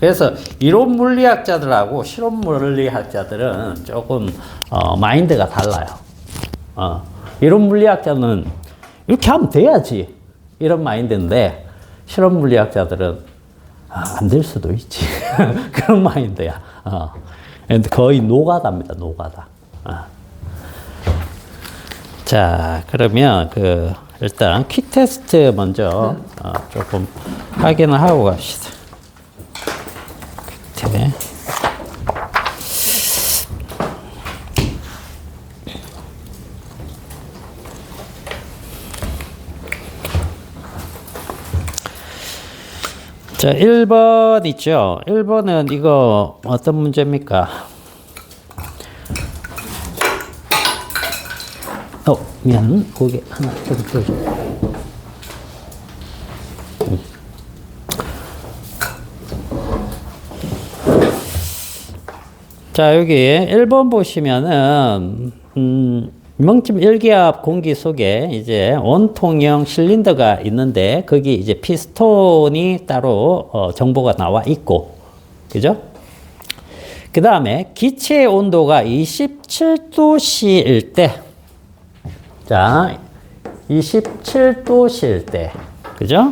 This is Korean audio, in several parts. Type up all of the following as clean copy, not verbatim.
그래서 이론 물리학자들하고 실험 물리학자들은 조금 마인드가 달라요. 이론 물리학자는 이렇게 하면 돼야지 이런 마인드인데 실험 물리학자들은 안 될 수도 있지 그런 마인드야. 거의 노가다입니다. 노가다. 자, 그러면 일단 키 테스트 먼저 조금 확인을 하고 갑시다. 네. 자, 1번 있죠? 1번은 이거 어떤 문제입니까? 미안. 고개 하나 좀 들어줘. 자, 여기 1번 보시면은, 명점 1기압 공기 속에 이제 원통형 실린더가 있는데, 거기 이제 피스톤이 따로, 정보가 나와 있고, 그죠? 그 다음에 기체 온도가 27도씨일 때, 자, 27도씨일 때, 그죠?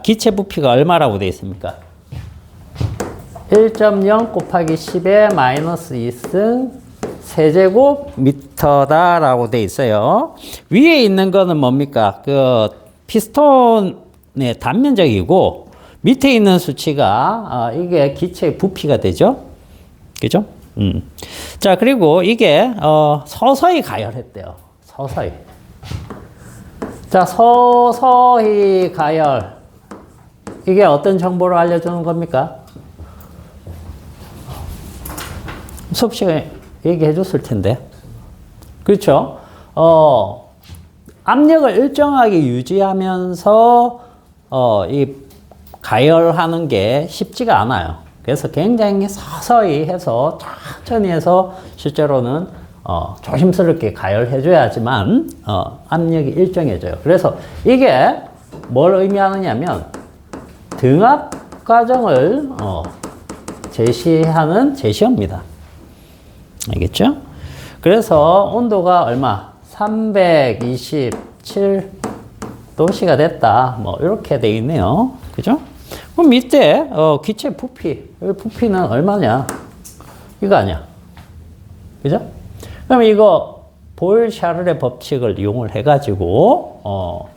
기체 부피가 얼마라고 되어 있습니까? 1.0 곱하기 10의 마이너스 2승 세제곱미터다라고 돼 있어요. 위에 있는 거는 뭡니까? 피스톤의 단면적이고 밑에 있는 수치가 이게 기체의 부피가 되죠. 그죠? 자, 그리고 이게 서서히 가열했대요. 서서히. 자, 서서히 가열. 이게 어떤 정보를 알려주는 겁니까? 수업 시간에 얘기해 줬을 텐데. 그렇죠? 압력을 일정하게 유지하면서, 이 가열하는 게 쉽지가 않아요. 그래서 굉장히 서서히 해서, 천천히 해서, 실제로는, 조심스럽게 가열해 줘야지만, 압력이 일정해져요. 그래서 이게 뭘 의미하느냐면, 등압 과정을, 제시하는 제시어입니다. 알겠죠? 그래서 온도가 얼마? 327도씨가 됐다. 뭐 이렇게 돼 있네요. 그죠? 그럼 밑에 기체 부피는 얼마냐? 이거 아니야. 그죠? 그럼 이거 보일-샤를의 법칙을 이용을 해가지고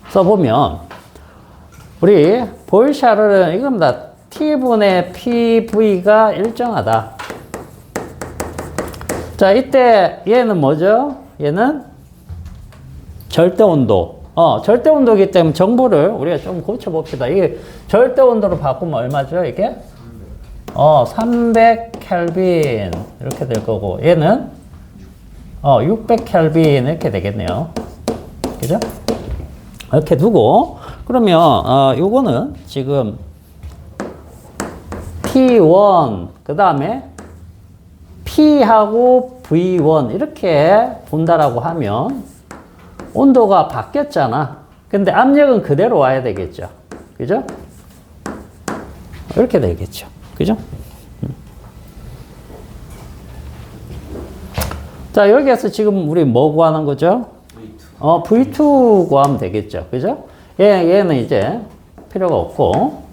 써보면 우리 보일-샤를은 이겁니다. T분의 PV가 일정하다. 자, 이때 얘는 뭐죠? 얘는 절대온도. 절대온도이기 때문에 정보를 우리가 좀 고쳐봅시다. 이게 절대온도로 바꾸면 얼마죠? 이게? 300켈빈 이렇게 될 거고 얘는 600켈빈 이렇게 되겠네요. 그죠? 이렇게 두고 그러면 요거는 지금 T1 그 다음에 P하고 V1 이렇게 본다라고 하면 온도가 바뀌었잖아. 근데 압력은 그대로 와야 되겠죠. 그죠? 이렇게 되겠죠. 그죠? 자, 여기에서 지금 우리 뭐 구하는 거죠? V2 구하면 되겠죠. 그죠? 얘는 이제 필요가 없고.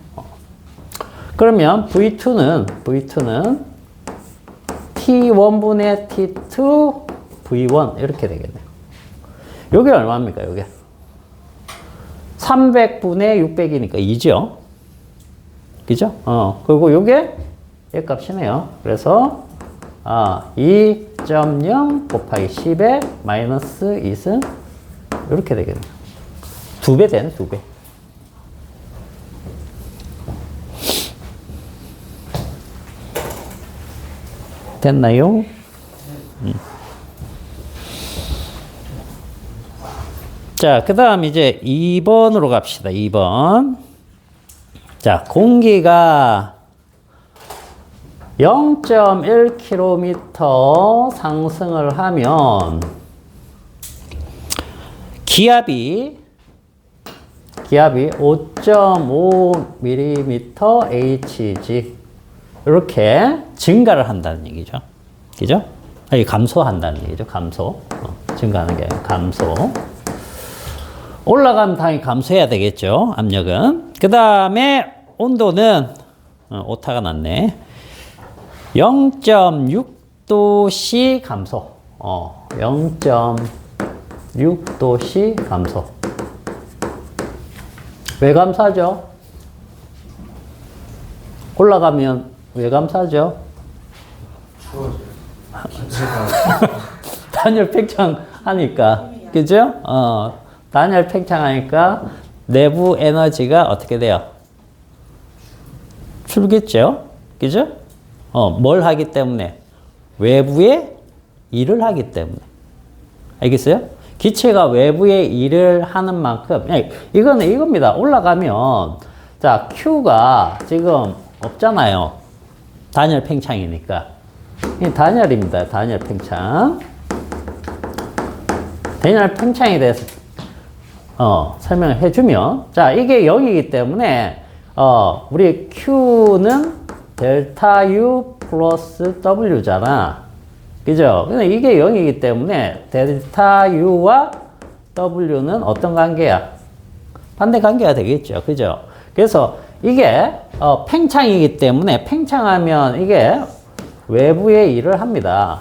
그러면 V2는 T1분의 T2 V1 이렇게 되겠네요. 요게 얼마입니까? 요게 300분의 600이니까 2죠. 그죠? 그리고 요게 얘 값이네요. 그래서 2.0 곱하기 10의 마이너스 2승 이렇게 되겠네요. 2배 되네, 2배. 됐나요? 자, 그 다음 이제 2번으로 갑시다. 2번. 자, 공기가 0.1km 상승을 하면 기압이 기압이 5.5mm Hg 이렇게 증가를 한다는 얘기죠. 그죠? 아니, 감소한다는 얘기죠. 감소. 증가하는 게 아니라 감소. 올라가면 당연히 감소해야 되겠죠. 압력은. 그 다음에 온도는 오타가 났네. 0.6도씨 감소. 0.6도씨 감소. 왜 감소하죠? 올라가면 왜 감소하죠? 단열 팽창하니까. 그죠? 단열 팽창하니까 내부 에너지가 어떻게 돼요? 줄겠죠? 그죠? 뭘 하기 때문에? 외부에 일을 하기 때문에. 알겠어요? 기체가 외부에 일을 하는 만큼, 이거는 이겁니다. 올라가면, 자, Q가 지금 없잖아요. 단열 팽창이니까. 이 단열입니다. 단열 팽창. 단열 팽창에 대해서, 설명을 해주면, 자, 이게 0이기 때문에, 우리 Q는 델타 U 플러스 W잖아. 그죠? 근데 이게 0이기 때문에 델타 U와 W는 어떤 관계야? 반대 관계가 되겠죠. 그죠? 그래서 이게 팽창이기 때문에 팽창하면 이게 외부에 일을 합니다.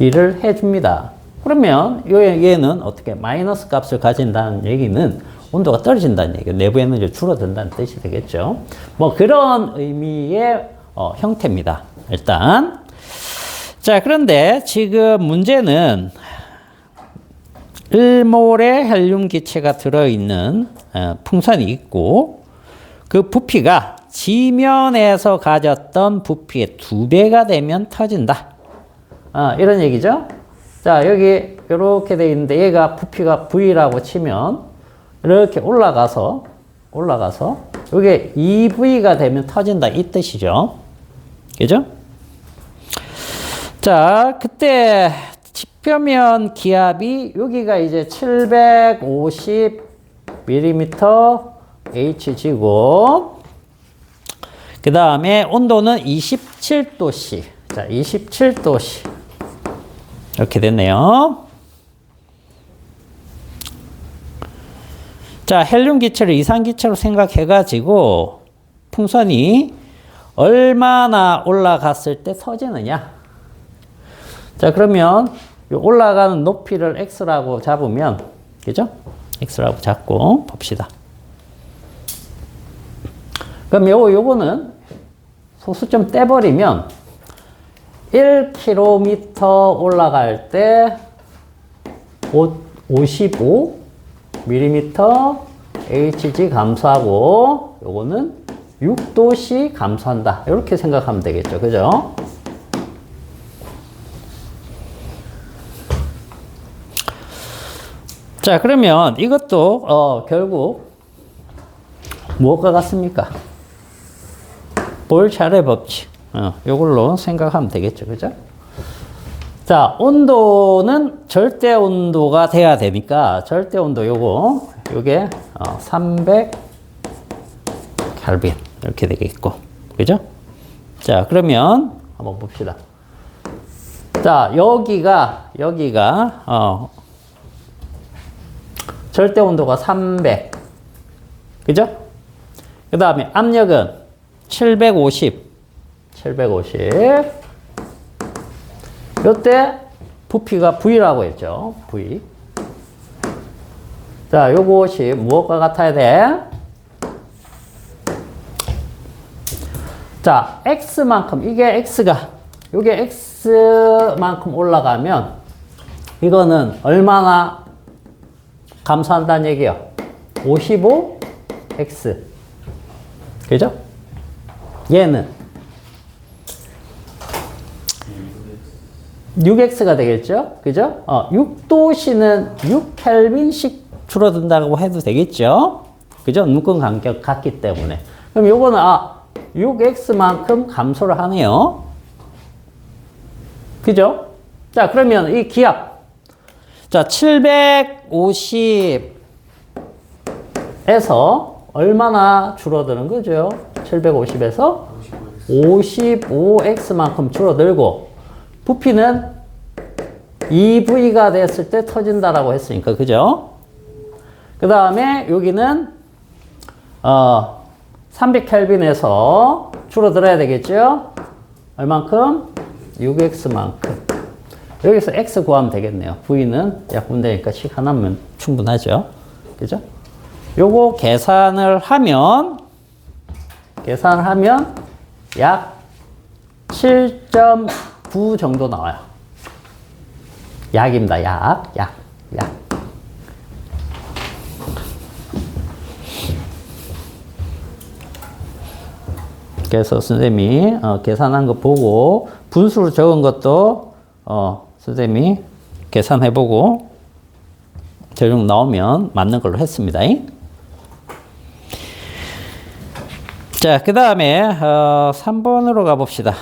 일을 해줍니다. 그러면 얘는 어떻게 마이너스 값을 가진다는 얘기는 온도가 떨어진다는 얘기예요. 내부 에너지가 줄어든다는 뜻이 되겠죠. 뭐 그런 의미의 형태입니다. 일단. 자, 그런데 지금 문제는 1몰의 헬륨 기체가 들어있는 풍선이 있고 그 부피가 지면에서 가졌던 부피의 2배가 되면 터진다. 이런 얘기죠. 자, 여기 이렇게 돼 있는데 얘가 부피가 V라고 치면 이렇게 올라가서 이게 2V가 되면 터진다 이 뜻이죠. 그죠? 자, 그때 지표면 기압이 여기가 이제 750mm Hg고 그 다음에 온도는 27도씨. 자, 27도씨. 이렇게 됐네요. 자, 헬륨 기체를 이산 기체로 생각해가지고 풍선이 얼마나 올라갔을 때 터지느냐. 자, 그러면 올라가는 높이를 x라고 잡으면, 그죠? x라고 잡고 봅시다. 그럼 요거는 소수점 떼버리면 1km 올라갈 때 55mm Hg 감소하고 요거는 6도씨 감소한다. 이렇게 생각하면 되겠죠. 그죠? 자, 그러면 이것도 결국 무엇과 같습니까? 볼차르의 법칙. 요걸로 생각하면 되겠죠. 그죠? 자, 온도는 절대 온도가 돼야 되니까 절대 온도 요게 300 켈빈 이렇게 되겠고. 그죠? 자, 그러면 한번 봅시다. 자, 여기가 절대 온도가 300. 그죠? 그 다음에 압력은 750. 요때 부피가 V라고 했죠. V. 자, 요것이 무엇과 같아야 돼? 자, X만큼, 요게 X만큼 올라가면, 이거는 얼마나 감소한다는 얘기예요? 55X. 그죠? 얘는 6X가 되겠죠? 그죠? 6도씨는 6켈빈씩 줄어든다고 해도 되겠죠? 그죠? 눈금 간격 같기 때문에. 그럼 요거는, 6X만큼 감소를 하네요. 그죠? 자, 그러면 이 기압. 자, 750에서 얼마나 줄어드는 거죠? 750에서 55x만큼 줄어들고 부피는 2V가 됐을 때 터진다라고 했으니까, 그죠? 그 다음에 여기는 300켈빈에서 줄어들어야 되겠죠? 얼만큼? 6x만큼. 여기서 x 구하면 되겠네요. V는 약분되니까 식 하나면 충분하죠. 그죠? 요거 계산을 하면 약 7.9 정도 나와요. 약입니다. 약. 그래서 선생님이 계산한 거 보고 분수로 적은 것도 선생님이 계산해보고 대충 나오면 맞는 걸로 했습니다. 자, 그 다음에 3번으로 가봅시다.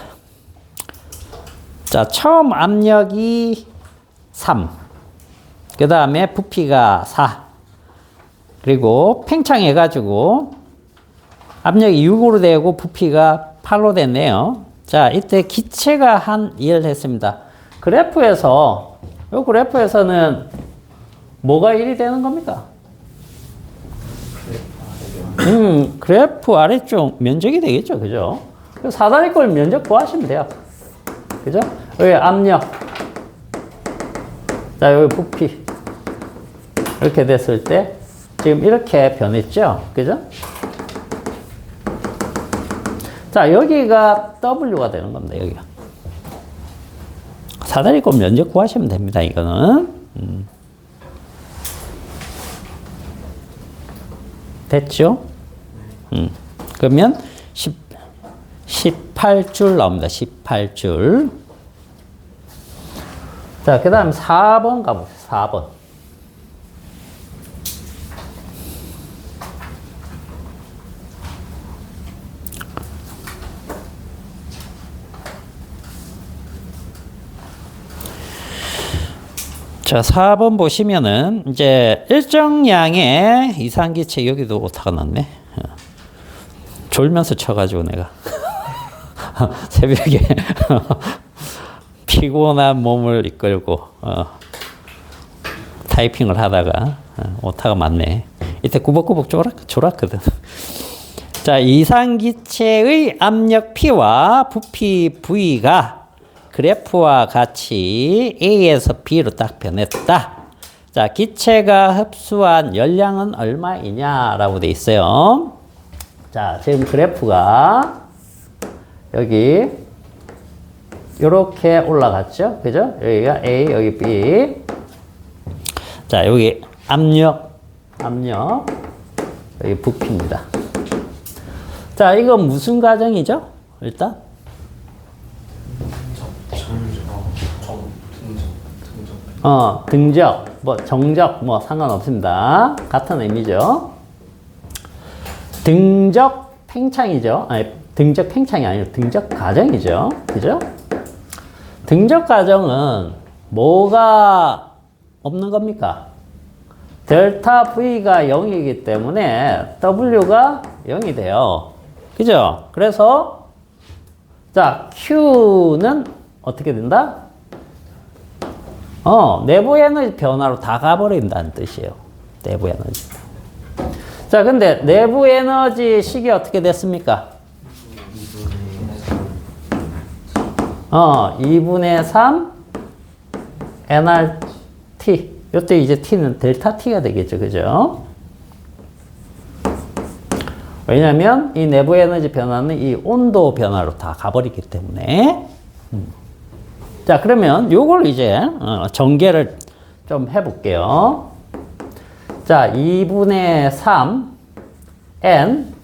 자, 처음 압력이 3, 그 다음에 부피가 4, 그리고 팽창해가지고 압력이 6으로 되고 부피가 8로 됐네요. 자, 이때 기체가 한 1을 했습니다. 그래프에서는 뭐가 1이 되는 겁니까? 그래프 아래쪽 면적이 되겠죠. 그죠? 사다리꼴 면적 구하시면 돼요. 그죠? 여기 압력. 자, 여기 부피. 이렇게 됐을 때 지금 이렇게 변했죠. 그죠? 자, 여기가 W가 되는 겁니다. 여기가. 사다리꼴 면적 구하시면 됩니다. 이거는. 됐죠? 그러면 18줄 나옵니다. 18줄. 자, 그 다음 4번 가봅시다. 4번. 자, 4번 보시면은 이제 일정량의 이산기체, 여기도 오타가 났네. 졸면서 쳐가지고 내가 새벽에 피곤한 몸을 이끌고 타이핑을 하다가 오타가 많네. 이때 꾸벅꾸벅 졸았거든. 자, 이산기체의 압력 P와 부피 V가 그래프와 같이 A에서 B로 딱 변했다. 자, 기체가 흡수한 열량은 얼마이냐라고 돼 있어요. 자, 지금 그래프가 여기 이렇게 올라갔죠. 그죠? 여기가 A, 여기 B. 자, 여기 압력, 여기 부피입니다. 자, 이건 무슨 과정이죠? 일단 등적, 정적, 상관없습니다. 같은 의미죠. 등적 팽창이죠. 아니, 등적 팽창이 아니라 등적 과정이죠. 그죠? 등적 과정은 뭐가 없는 겁니까? 델타 V가 0이기 때문에 W가 0이 돼요. 그죠? 그래서, 자, Q는 어떻게 된다? 내부 에너지 변화로 다 가버린다는 뜻이에요. 내부 에너지. 자, 근데 내부 에너지 식이 어떻게 됐습니까? 2분의 3 nRT. 이때 이제 T는 델타 T가 되겠죠. 그죠? 왜냐면 이 내부 에너지 변화는 이 온도 변화로 다 가버리기 때문에. 자, 그러면 요걸 이제 전개를 좀 해볼게요. 자, 2분의 3 N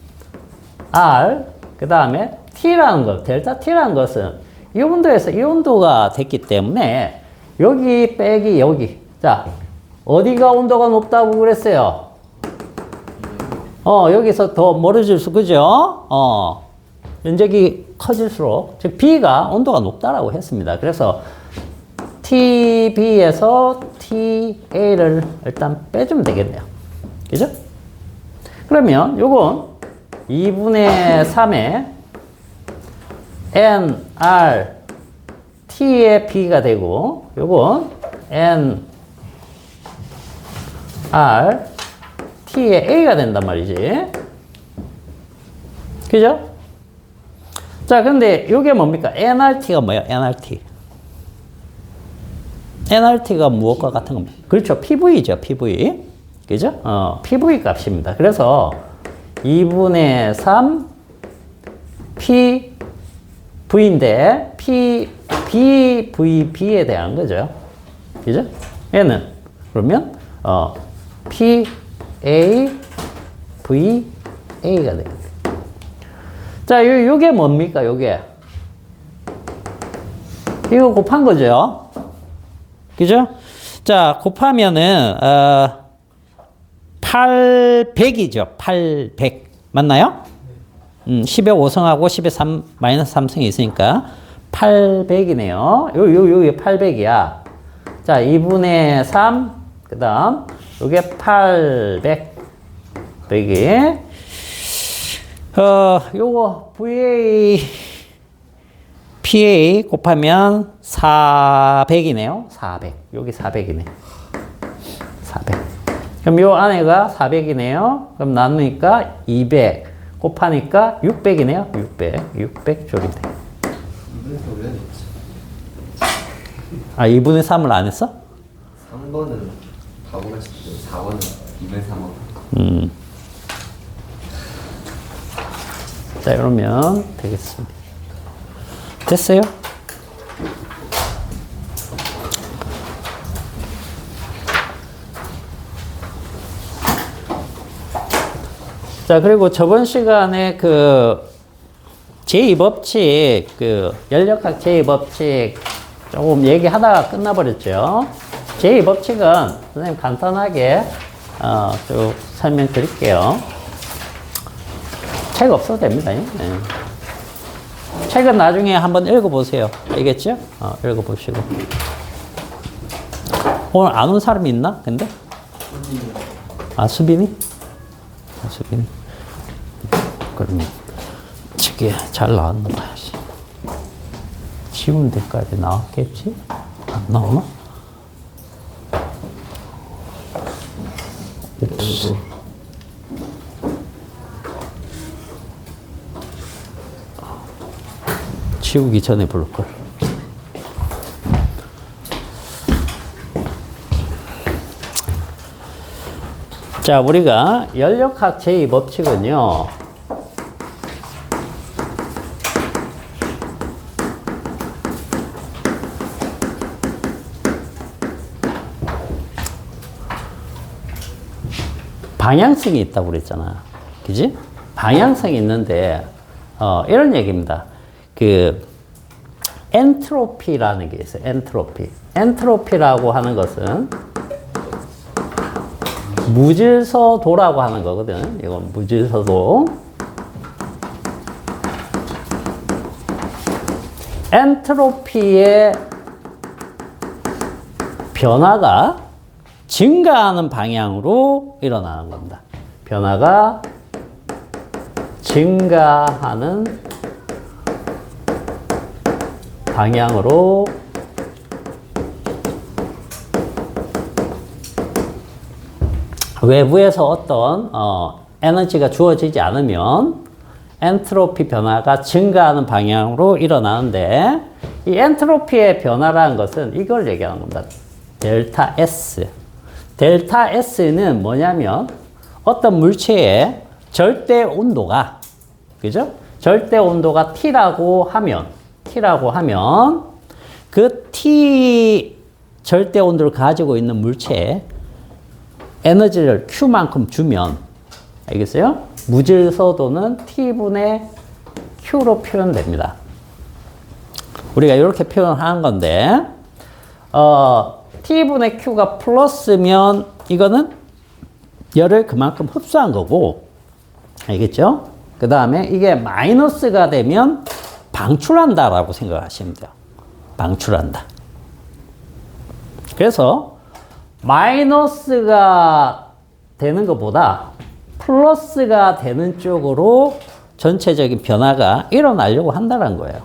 R 그 다음에 T라는 것, 델타 T라는 것은 이 온도에서 이 온도가 됐기 때문에 여기 빼기 여기. 자, 어디가 온도가 높다고 그랬어요? 여기서 더 멀어질수, 그죠? 면적이 커질수록, 즉 B가 온도가 높다라고 했습니다. 그래서 TB에서 TA를 일단 빼주면 되겠네요. 그죠? 그러면 요건 2분의 3의 NR T의 B가 되고 요건 NR T의 A가 된단 말이지. 그죠? 자, 근데 요게 뭡니까? NRT가 뭐예요? NRT. NRT가 무엇과 같은 겁니까? 그렇죠. PV죠. PV. 그죠? PV 값입니다. 그래서 2분의 3 PV인데 BVB에 대한 거죠. 그죠? 얘는 그러면 PAVA가 됩니다. 자, 요게 뭡니까? 요게 이거 곱한 거죠. 그죠? 자, 곱하면은 800이죠. 800 맞나요? 10에 5성하고 10에 3 마이너스 3성이 있으니까 800이네요. 요게 800이야. 자, 2분의 3 그다음 요게 800 100이 요거 PA 곱하면 400이네요. 400. 여기 400이네. 400. 그럼 요 안에가 400이네요. 그럼 나누니까 200. 곱하니까 600이네요. 600 조리네. 2분의 3을 안 했어? 3번은 바보가 싶고 4번은 2분의 3번. 자, 그러면 되겠습니다. 됐어요? 자, 그리고 저번 시간에 제2법칙, 연력학 제2법칙 조금 얘기하다가 끝나버렸죠. 제2법칙은 선생님 간단하게, 쭉 설명드릴게요. 책 없어도 됩니다. 네. 책은 나중에 한번 읽어보세요. 알겠죠? 읽어보시고. 오늘 안 온 사람이 있나? 근데? 수빈이? 수빈이. 그러면 저게 잘 나왔나 봐야지. 지운 데까지 나왔겠지? 안 나오나? 옵스. 지우기 전에 부를걸. 자, 우리가 연력학 제2법칙은요. 방향성이 있다고 그랬잖아. 그지? 방향성이 있는데, 이런 얘기입니다. 엔트로피라는 게 있어요. 엔트로피. 엔트로피라고 하는 것은 무질서도라고 하는 거거든. 이건 무질서도. 엔트로피의 변화가 증가하는 방향으로 일어나는 겁니다. 변화가 증가하는 방향으로 외부에서 어떤 에너지가 주어지지 않으면 엔트로피 변화가 증가하는 방향으로 일어나는데, 이 엔트로피의 변화라는 것은 이걸 얘기하는 겁니다. 델타 S. 델타 S는 뭐냐면 어떤 물체의 절대 온도가, 그죠? 절대 온도가 T라고 하면 그 T 절대 온도를 가지고 있는 물체에 에너지를 Q만큼 주면, 알겠어요? 무질서도는 T분의 Q로 표현됩니다. 우리가 이렇게 표현하는 건데, T분의 Q가 플러스면 이거는 열을 그만큼 흡수한 거고, 알겠죠? 그 다음에 이게 마이너스가 되면 방출한다라고 생각하시면 돼요. 방출한다. 그래서 마이너스가 되는 것보다 플러스가 되는 쪽으로 전체적인 변화가 일어나려고 한다는 거예요.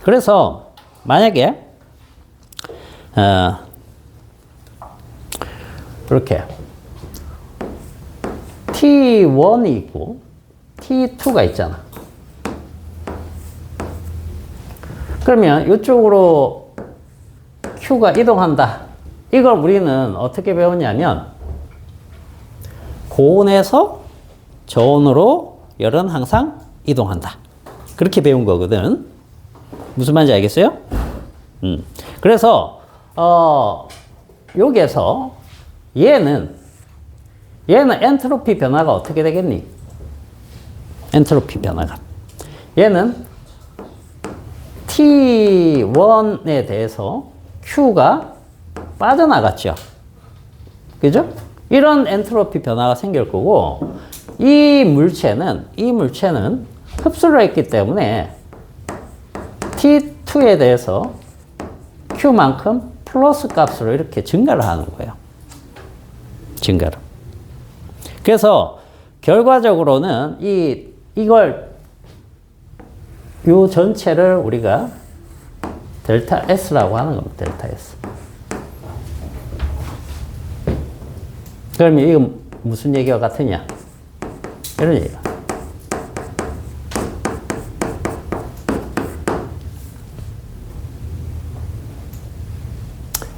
그래서 만약에 이렇게 T1이 있고 T2가 있잖아. 그러면 이쪽으로 Q가 이동한다. 이걸 우리는 어떻게 배웠냐면 고온에서 저온으로 열은 항상 이동한다. 그렇게 배운 거거든. 무슨 말인지 알겠어요? 그래서 여기에서 얘는 엔트로피 변화가 어떻게 되겠니? 엔트로피 변화가 얘는 T1에 대해서 Q가 빠져나갔죠. 그죠? 이런 엔트로피 변화가 생길 거고 이 물체는 흡수를 했기 때문에 T2에 대해서 Q만큼 플러스 값으로 이렇게 증가를 하는 거예요. 증가를. 그래서 결과적으로는 요 전체를 우리가 델타 S라고 하는 겁니다. 델타 S. 그러면 이거 무슨 얘기와 같으냐? 이런 얘기야.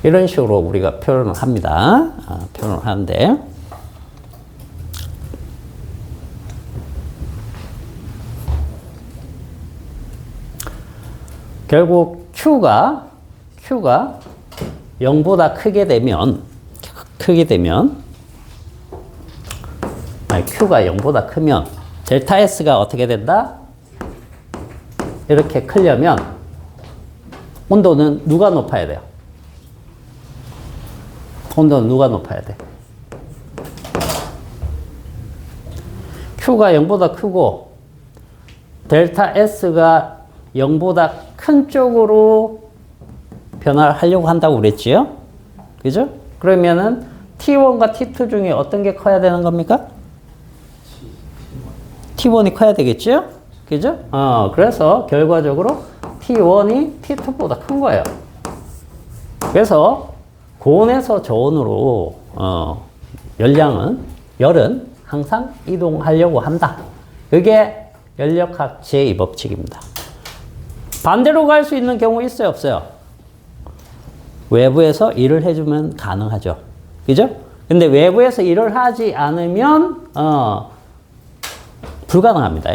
이런 식으로 우리가 표현을 합니다. 표현을 하는데 결국 Q가 0보다 크게 되면 Q가 0보다 크면 델타 S가 어떻게 된다? 이렇게 크려면 온도는 누가 높아야 돼요? 온도는 누가 높아야 돼? Q가 0보다 크고 델타 S가 0보다 큰 쪽으로 변화를 하려고 한다고 그랬지요? 그죠? 그러면은 T1과 T2 중에 어떤 게 커야 되는 겁니까? T1이 커야 되겠죠? 그죠? 그래서 결과적으로 T1이 T2보다 큰 거예요. 그래서 고온에서 저온으로 열은 항상 이동하려고 한다. 그게 열역학 제2 법칙입니다. 반대로 갈 수 있는 경우 있어요, 없어요? 외부에서 일을 해주면 가능하죠. 그죠? 근데 외부에서 일을 하지 않으면 불가능합니다.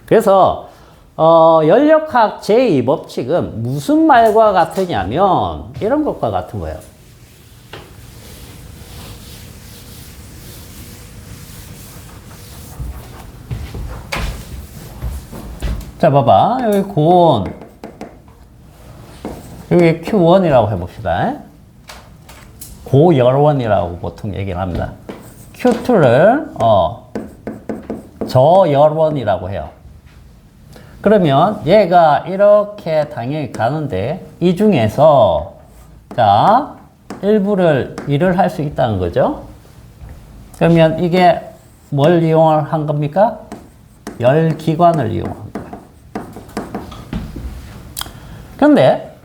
그래서 열역학 제2 법칙은 무슨 말과 같으냐면 이런 것과 같은 거예요. 자, 봐봐. 여기 고온. 여기 Q1이라고 해봅시다. 고열원이라고 보통 얘기를 합니다. Q2를 저열원이라고 해요. 그러면 얘가 이렇게 당연히 가는데 이 중에서 자 일을 할 수 있다는 거죠. 그러면 이게 뭘 이용을 한 겁니까? 열기관을 이용한 거예요. 그런데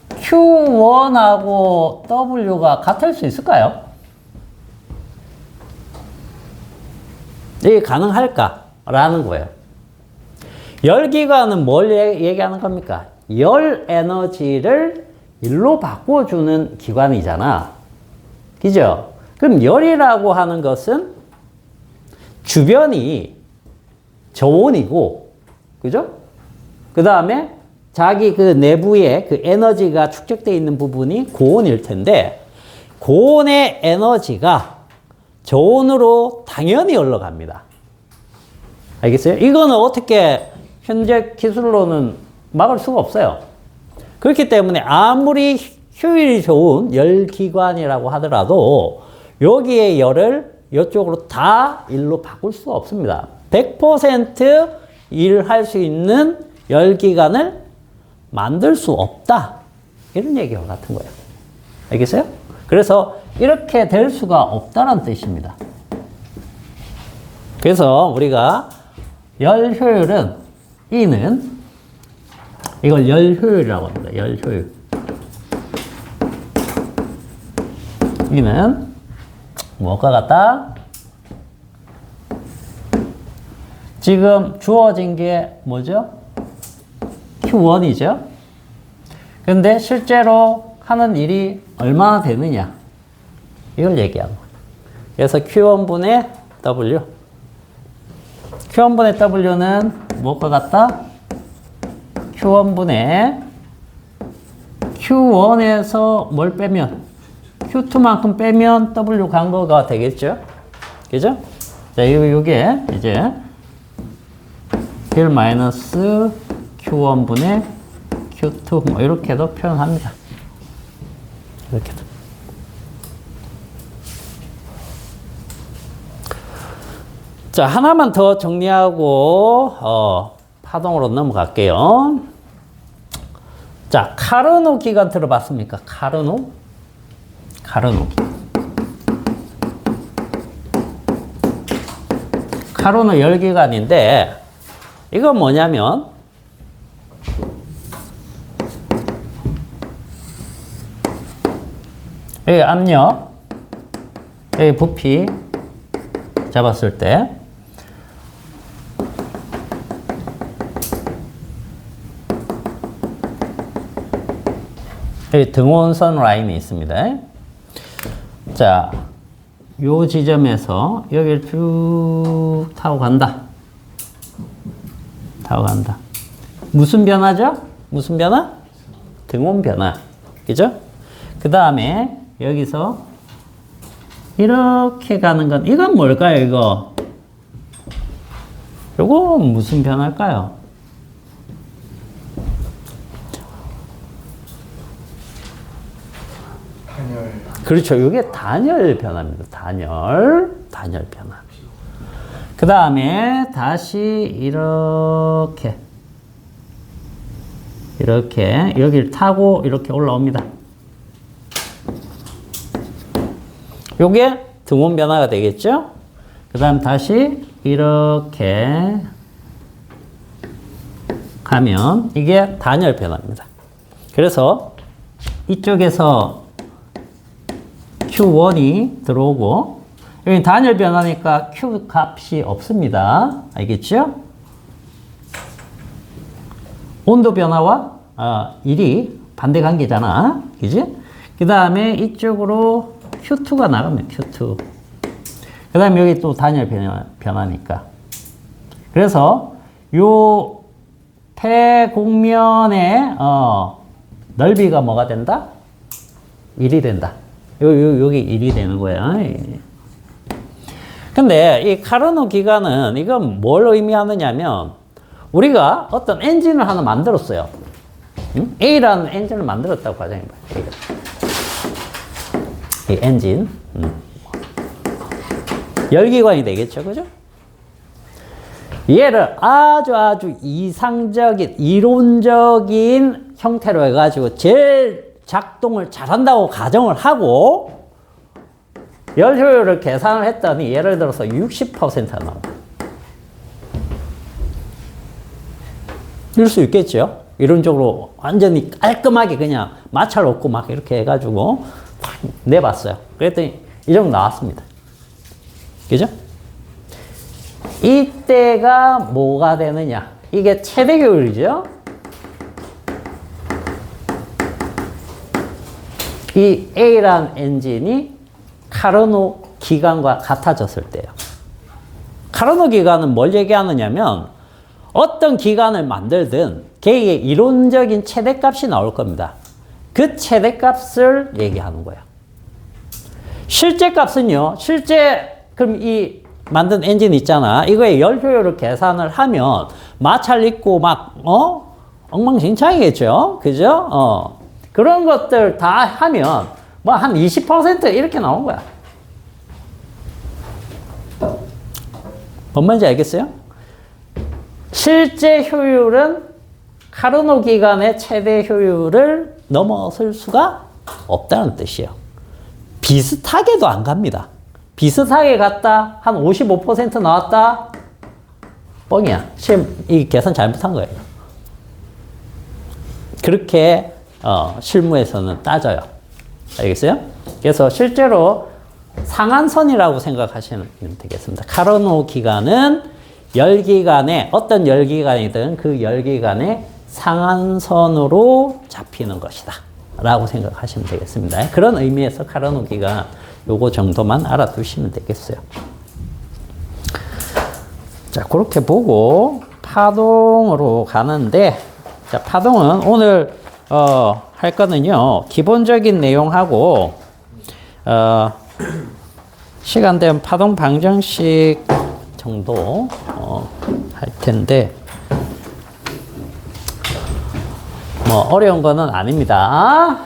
Q1하고 W가 같을 수 있을까요? 이게 가능할까? 라는 거예요. 열기관은 뭘 얘기하는 겁니까? 열 에너지를 일로 바꿔주는 기관이잖아. 그죠? 그럼 열이라고 하는 것은 주변이 저온이고, 그죠? 그 다음에 자기 그 내부에 그 에너지가 축적되어 있는 부분이 고온일 텐데, 고온의 에너지가 저온으로 당연히 올라갑니다. 알겠어요? 이거는 어떻게 현재 기술로는 막을 수가 없어요. 그렇기 때문에 아무리 효율이 좋은 열기관이라고 하더라도 여기에 열을 이쪽으로 다 일로 바꿀 수가 없습니다. 100% 일을 할 수 있는 열기관을 만들 수 없다. 이런 얘기와 같은 거예요. 알겠어요? 그래서 이렇게 될 수가 없다는 뜻입니다. 그래서 우리가 열 효율은 E는 이걸 열 효율이라고 합니다. 열 효율. E는 무엇과 같다? 지금 주어진 게 뭐죠? Q1이죠. 근데 실제로 하는 일이 얼마나 되느냐? 이걸 얘기하는 거예요. 그래서 Q1분의 W. Q1분의 W는 무엇과 같다? Q1분의 Q1에서 뭘 빼면? Q2만큼 빼면 W 간 거가 되겠죠? 그죠? 자, 요게 이제 1 마이너스 Q1분의 Q2 뭐 이렇게도 표현합니다. 이렇게도. 자, 하나만 더 정리하고 파동으로 넘어갈게요. 자, 카르노 기간 들어봤습니까? 카르노? 카르노 열기관인데 이건 뭐냐면 여기 압력, 여기 부피 잡았을 때 여기 등온선 라인이 있습니다. 자, 요 지점에서 여기를 쭉 타고 간다. 무슨 변화죠? 무슨 변화? 등온 변화. 그죠? 그 다음에 여기서 이렇게 가는 건, 이건 뭘까요, 이거? 요거 무슨 변화일까요? 그렇죠. 이게 단열 변화입니다. 단열 변화. 그 다음에 다시 이렇게 여기를 타고 이렇게 올라옵니다. 요게 등온 변화가 되겠죠? 그 다음 다시 이렇게 가면 이게 단열 변화입니다. 그래서 이쪽에서 Q1이 들어오고 여기 단열 변화니까 Q 값이 없습니다. 알겠죠? 온도 변화와 일이 반대 관계잖아. 그지? 그 다음에 이쪽으로 Q2가 나가면 Q2. 그 다음에 여기 또 단열 변화니까. 그래서 요 폐곡면의 넓이가 뭐가 된다? 1이 된다. 여기 1이 되는 거야. 근데 이 카르노 기간은 이건 뭘 의미하느냐면 우리가 어떤 엔진을 하나 만들었어요. 응? A라는 엔진을 만들었다고 가정해봐요. 이 엔진. 열기관이 되겠죠. 그죠? 얘를 아주 이상적인, 이론적인 형태로 해가지고 제일 작동을 잘한다고 가정을 하고 열 효율을 계산을 했더니 예를 들어서 60%가 나온다. 이럴 수 있겠죠. 이론적으로 완전히 깔끔하게 그냥 마찰 없고 막 이렇게 해가지고 확 내봤어요. 그랬더니 이 정도 나왔습니다. 그죠? 이때가 뭐가 되느냐? 이게 최대 효율이죠. 이 A라는 엔진이 카르노 기간과 같아졌을 때요. 카르노 기간은 뭘 얘기하느냐면 어떤 기간을 만들든 걔의 이론적인 최대값이 나올 겁니다. 그 최대값을 얘기하는 거예요. 실제 값은요. 그럼 이 만든 엔진 있잖아. 이거의 열 효율을 계산을 하면 마찰 있고 막 엉망진창이겠죠. 그죠? 그런 것들 다 하면 뭐 한 20% 이렇게 나온 거야. 뭔 말인지 알겠어요? 실제 효율은 카르노 기간의 최대 효율을 넘어설 수가 없다는 뜻이에요. 비슷하게도 안 갑니다. 비슷하게 갔다 한 55% 나왔다 뻥이야. 이 계산 잘못한 거예요. 그렇게 실무에서는 따져요. 알겠어요? 그래서 실제로 상한선이라고 생각하시면 되겠습니다. 카르노 기간은 열기간에 어떤 열기간이든 그 열기간의 상한선으로 잡히는 것이다 라고 생각하시면 되겠습니다. 그런 의미에서 카르노 기간 요거 정도만 알아두시면 되겠어요. 자, 그렇게 보고 파동으로 가는데, 자, 파동은 오늘 할 거는요, 기본적인 내용하고 시간 되면 파동 방정식 정도 할 텐데, 뭐 어려운 거는 아닙니다.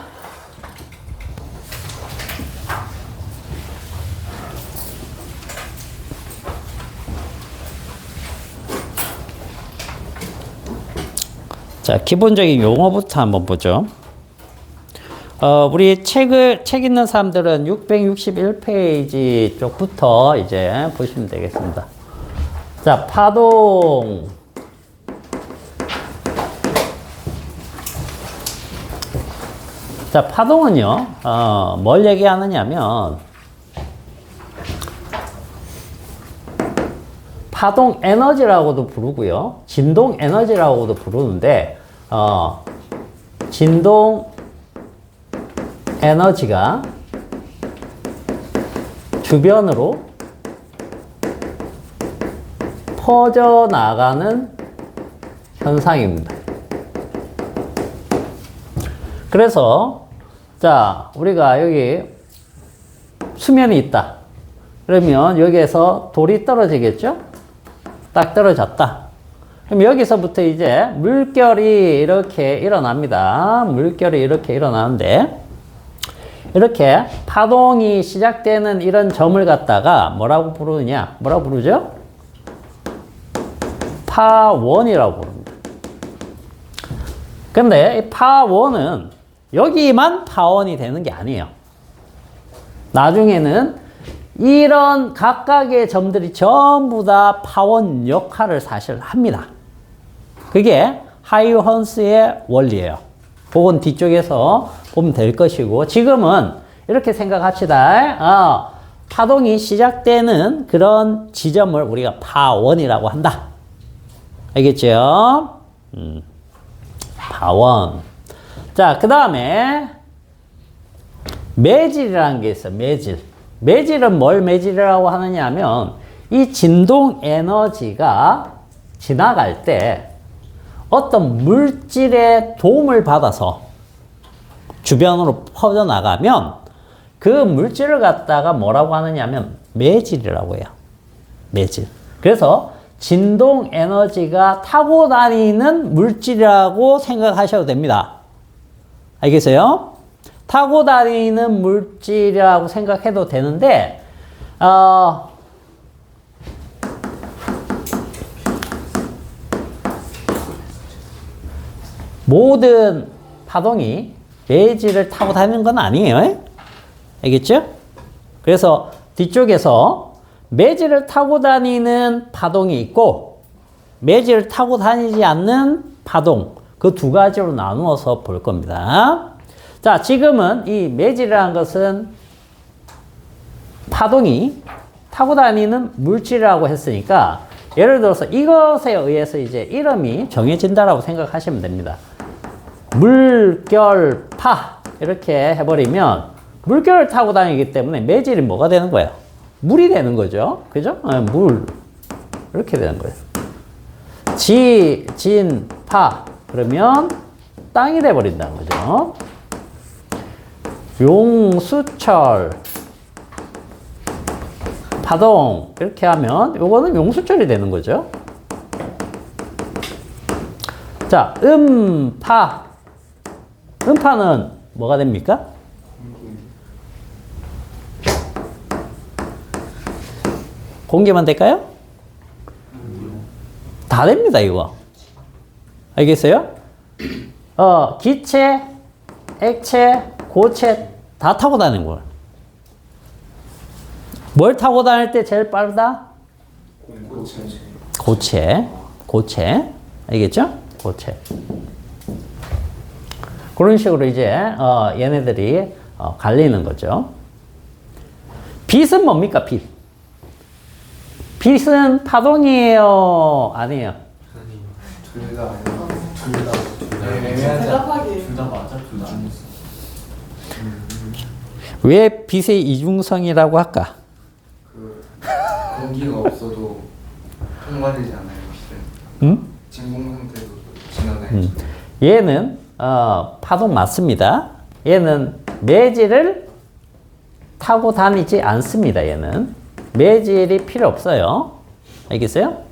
자, 기본적인 용어부터 한번 보죠. 우리 책 읽는 사람들은 661페이지 쪽부터 이제 보시면 되겠습니다. 자, 파동. 자, 파동은요, 뭘 얘기하느냐면, 파동 에너지라고도 부르고요. 진동 에너지라고도 부르는데, 진동 에너지가 주변으로 퍼져나가는 현상입니다. 그래서, 자, 우리가 여기 수면이 있다. 그러면 여기에서 돌이 떨어지겠죠? 딱 떨어졌다. 그럼 여기서부터 이제 물결이 이렇게 일어납니다. 물결이 이렇게 일어나는데, 이렇게 파동이 시작되는 이런 점을 갖다가 뭐라고 부르느냐? 뭐라고 부르죠? 파원이라고 부릅니다. 근데 이 파원은 여기만 파원이 되는 게 아니에요. 나중에는 이런 각각의 점들이 전부 다 파원 역할을 사실 합니다. 그게 하이언스의 원리예요. 그건 뒤쪽에서 보면 될 것이고, 지금은 이렇게 생각합시다. 파동이 시작되는 그런 지점을 우리가 파원이라고 한다. 알겠죠? 파원. 자, 그 다음에 매질이라는 게 있어요. 매질. 매질은 뭘 매질이라고 하느냐 하면, 이 진동 에너지가 지나갈 때 어떤 물질의 도움을 받아서 주변으로 퍼져나가면 그 물질을 갖다가 뭐라고 하느냐 하면 매질이라고 해요. 매질. 그래서 진동 에너지가 타고 다니는 물질이라고 생각하셔도 됩니다. 알겠어요? 타고 다니는 물질이라고 생각해도 되는데, 모든 파동이 매질을 타고 다니는 건 아니에요. 알겠죠? 그래서 뒤쪽에서 매질을 타고 다니는 파동이 있고, 매질을 타고 다니지 않는 파동, 그 두 가지로 나누어서 볼 겁니다. 자, 지금은 이 매질이라는 것은 파동이 타고 다니는 물질이라고 했으니까, 예를 들어서 이것에 의해서 이제 이름이 정해진다라고 생각하시면 됩니다. 물결파 이렇게 해버리면 물결을 타고 다니기 때문에 매질이 뭐가 되는 거예요? 물이 되는 거죠. 그죠? 물 이렇게 되는 거예요. 진파 그러면 땅이 돼버린다는 거죠. 용수철 파동 이렇게 하면 요거는 용수철이 되는 거죠. 자, 음파. 음파는 뭐가 됩니까? 공기만 될까요? 다 됩니다, 이거. 알겠어요? 기체 액체, 고체 다 타고 다니는 거야. 뭘 타고 다닐 때 제일 빠르다? 고체. 알겠죠? 고체. 그런 식으로 이제 얘네들이 갈리는 거죠. 빛은 뭡니까? 빛은 파동이에요? 아니에요? 둘 다 대답하기. 둘 다 맞아? 둘 다 아니었어. 왜 빛의 이중성이라고 할까? 공기가 없어도 통과되지 않아요, 빛은. 응? 진공 상태도 지나다니죠. 얘는 파동 맞습니다. 얘는 매질을 타고 다니지 않습니다. 얘는 매질이 필요 없어요. 알겠어요?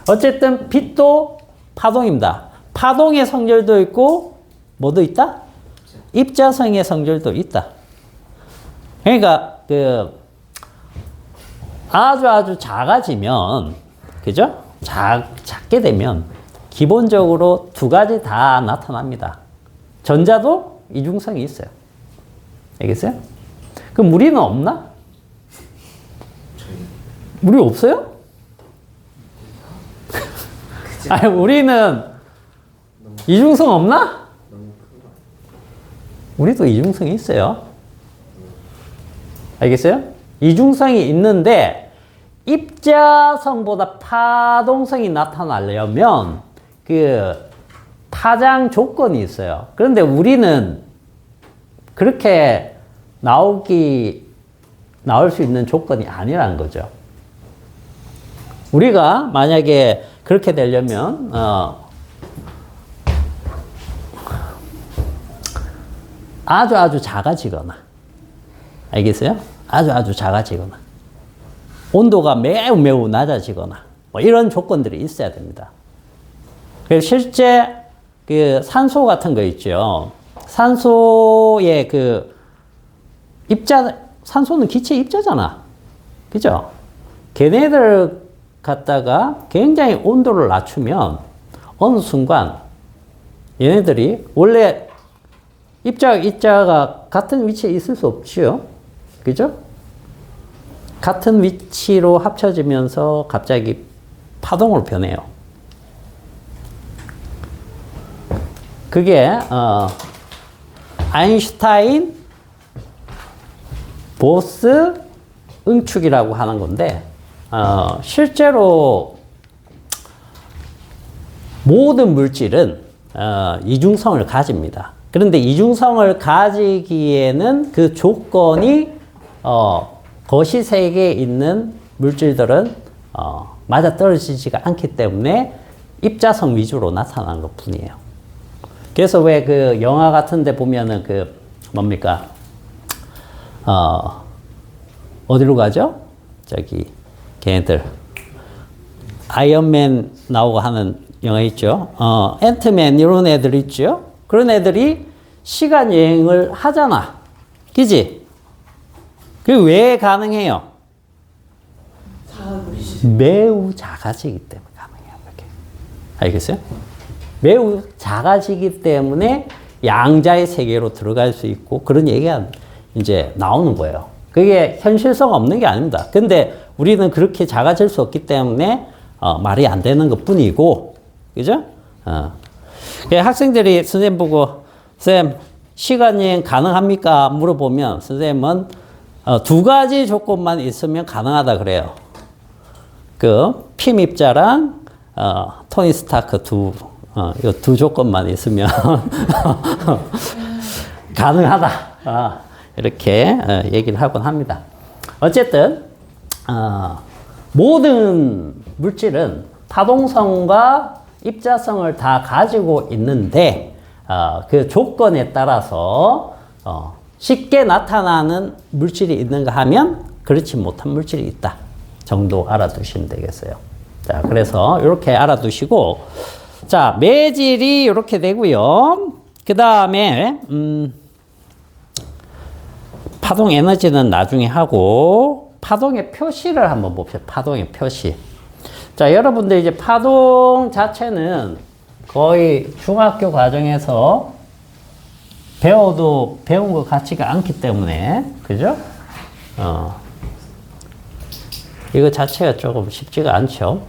어쨌든 빛도 파동입니다. 파동의 성질도 있고 뭐도 있다? 입자성의 성질도 있다. 그러니까 아주 작아지면, 그죠? 작게 되면 기본적으로 두 가지 다 나타납니다. 전자도 이중성이 있어요. 알겠어요? 그럼 우리는 없나? 우리 없어요? 아니, 우리는 이중성 없나? 우리도 이중성이 있어요. 알겠어요? 이중성이 있는데 입자성보다 파동성이 나타나려면 파장 조건이 있어요. 그런데 우리는 그렇게 나올 수 있는 조건이 아니라는 거죠. 우리가 만약에 그렇게 되려면 아주 작아지거나, 알겠어요? 아주 작아지거나, 온도가 매우 낮아지거나, 뭐 이런 조건들이 있어야 됩니다. 그래서 실제 산소 같은 거 있죠. 산소의 산소는 기체 입자잖아. 그죠? 걔네들 갖다가 굉장히 온도를 낮추면 어느 순간 얘네들이 원래 입자가 같은 위치에 있을 수 없지요. 그죠? 같은 위치로 합쳐지면서 갑자기 파동으로 변해요. 그게 아인슈타인 보스 응축이라고 하는 건데 실제로 모든 물질은 이중성을 가집니다. 그런데 이중성을 가지기에는 그 조건이 거시세계에 있는 물질들은 맞아떨어지지가 않기 때문에 입자성 위주로 나타나는 것 뿐이에요. 그래서 왜 영화 같은 데 보면은 뭡니까? 어디로 가죠? 걔네들. 아이언맨 나오고 하는 영화 있죠? 앤트맨 이런 애들 있죠? 그런 애들이 시간 여행을 하잖아. 그지? 그게 왜 가능해요? 매우 작아지기 때문에 가능해요. 그렇게. 알겠어요? 매우 작아지기 때문에 양자의 세계로 들어갈 수 있고 그런 얘기가 이제 나오는 거예요. 그게 현실성 없는 게 아닙니다. 근데 우리는 그렇게 작아질 수 없기 때문에 말이 안 되는 것 뿐이고, 그죠? 학생들이 선생님 보고, 쌤, 시간여행 가능합니까? 물어보면 선생님은 두 가지 조건만 있으면 가능하다 그래요. 핌 입자랑 토니 스타크 이 두 조건만 있으면 가능하다. 이렇게 얘기를 하곤 합니다. 어쨌든 모든 물질은 파동성과 입자성을 다 가지고 있는데 그 조건에 따라서 쉽게 나타나는 물질이 있는가 하면 그렇지 못한 물질이 있다 정도 알아두시면 되겠어요. 자, 그래서 이렇게 알아두시고, 자, 매질이 이렇게 되고요. 그 다음에 파동 에너지는 나중에 하고 파동의 표시를 한번 봅시다. 파동의 표시. 자, 여러분들 이제 파동 자체는 거의 중학교 과정에서 배워도 배운 것 같지가 않기 때문에, 그죠? 이거 자체가 조금 쉽지가 않죠.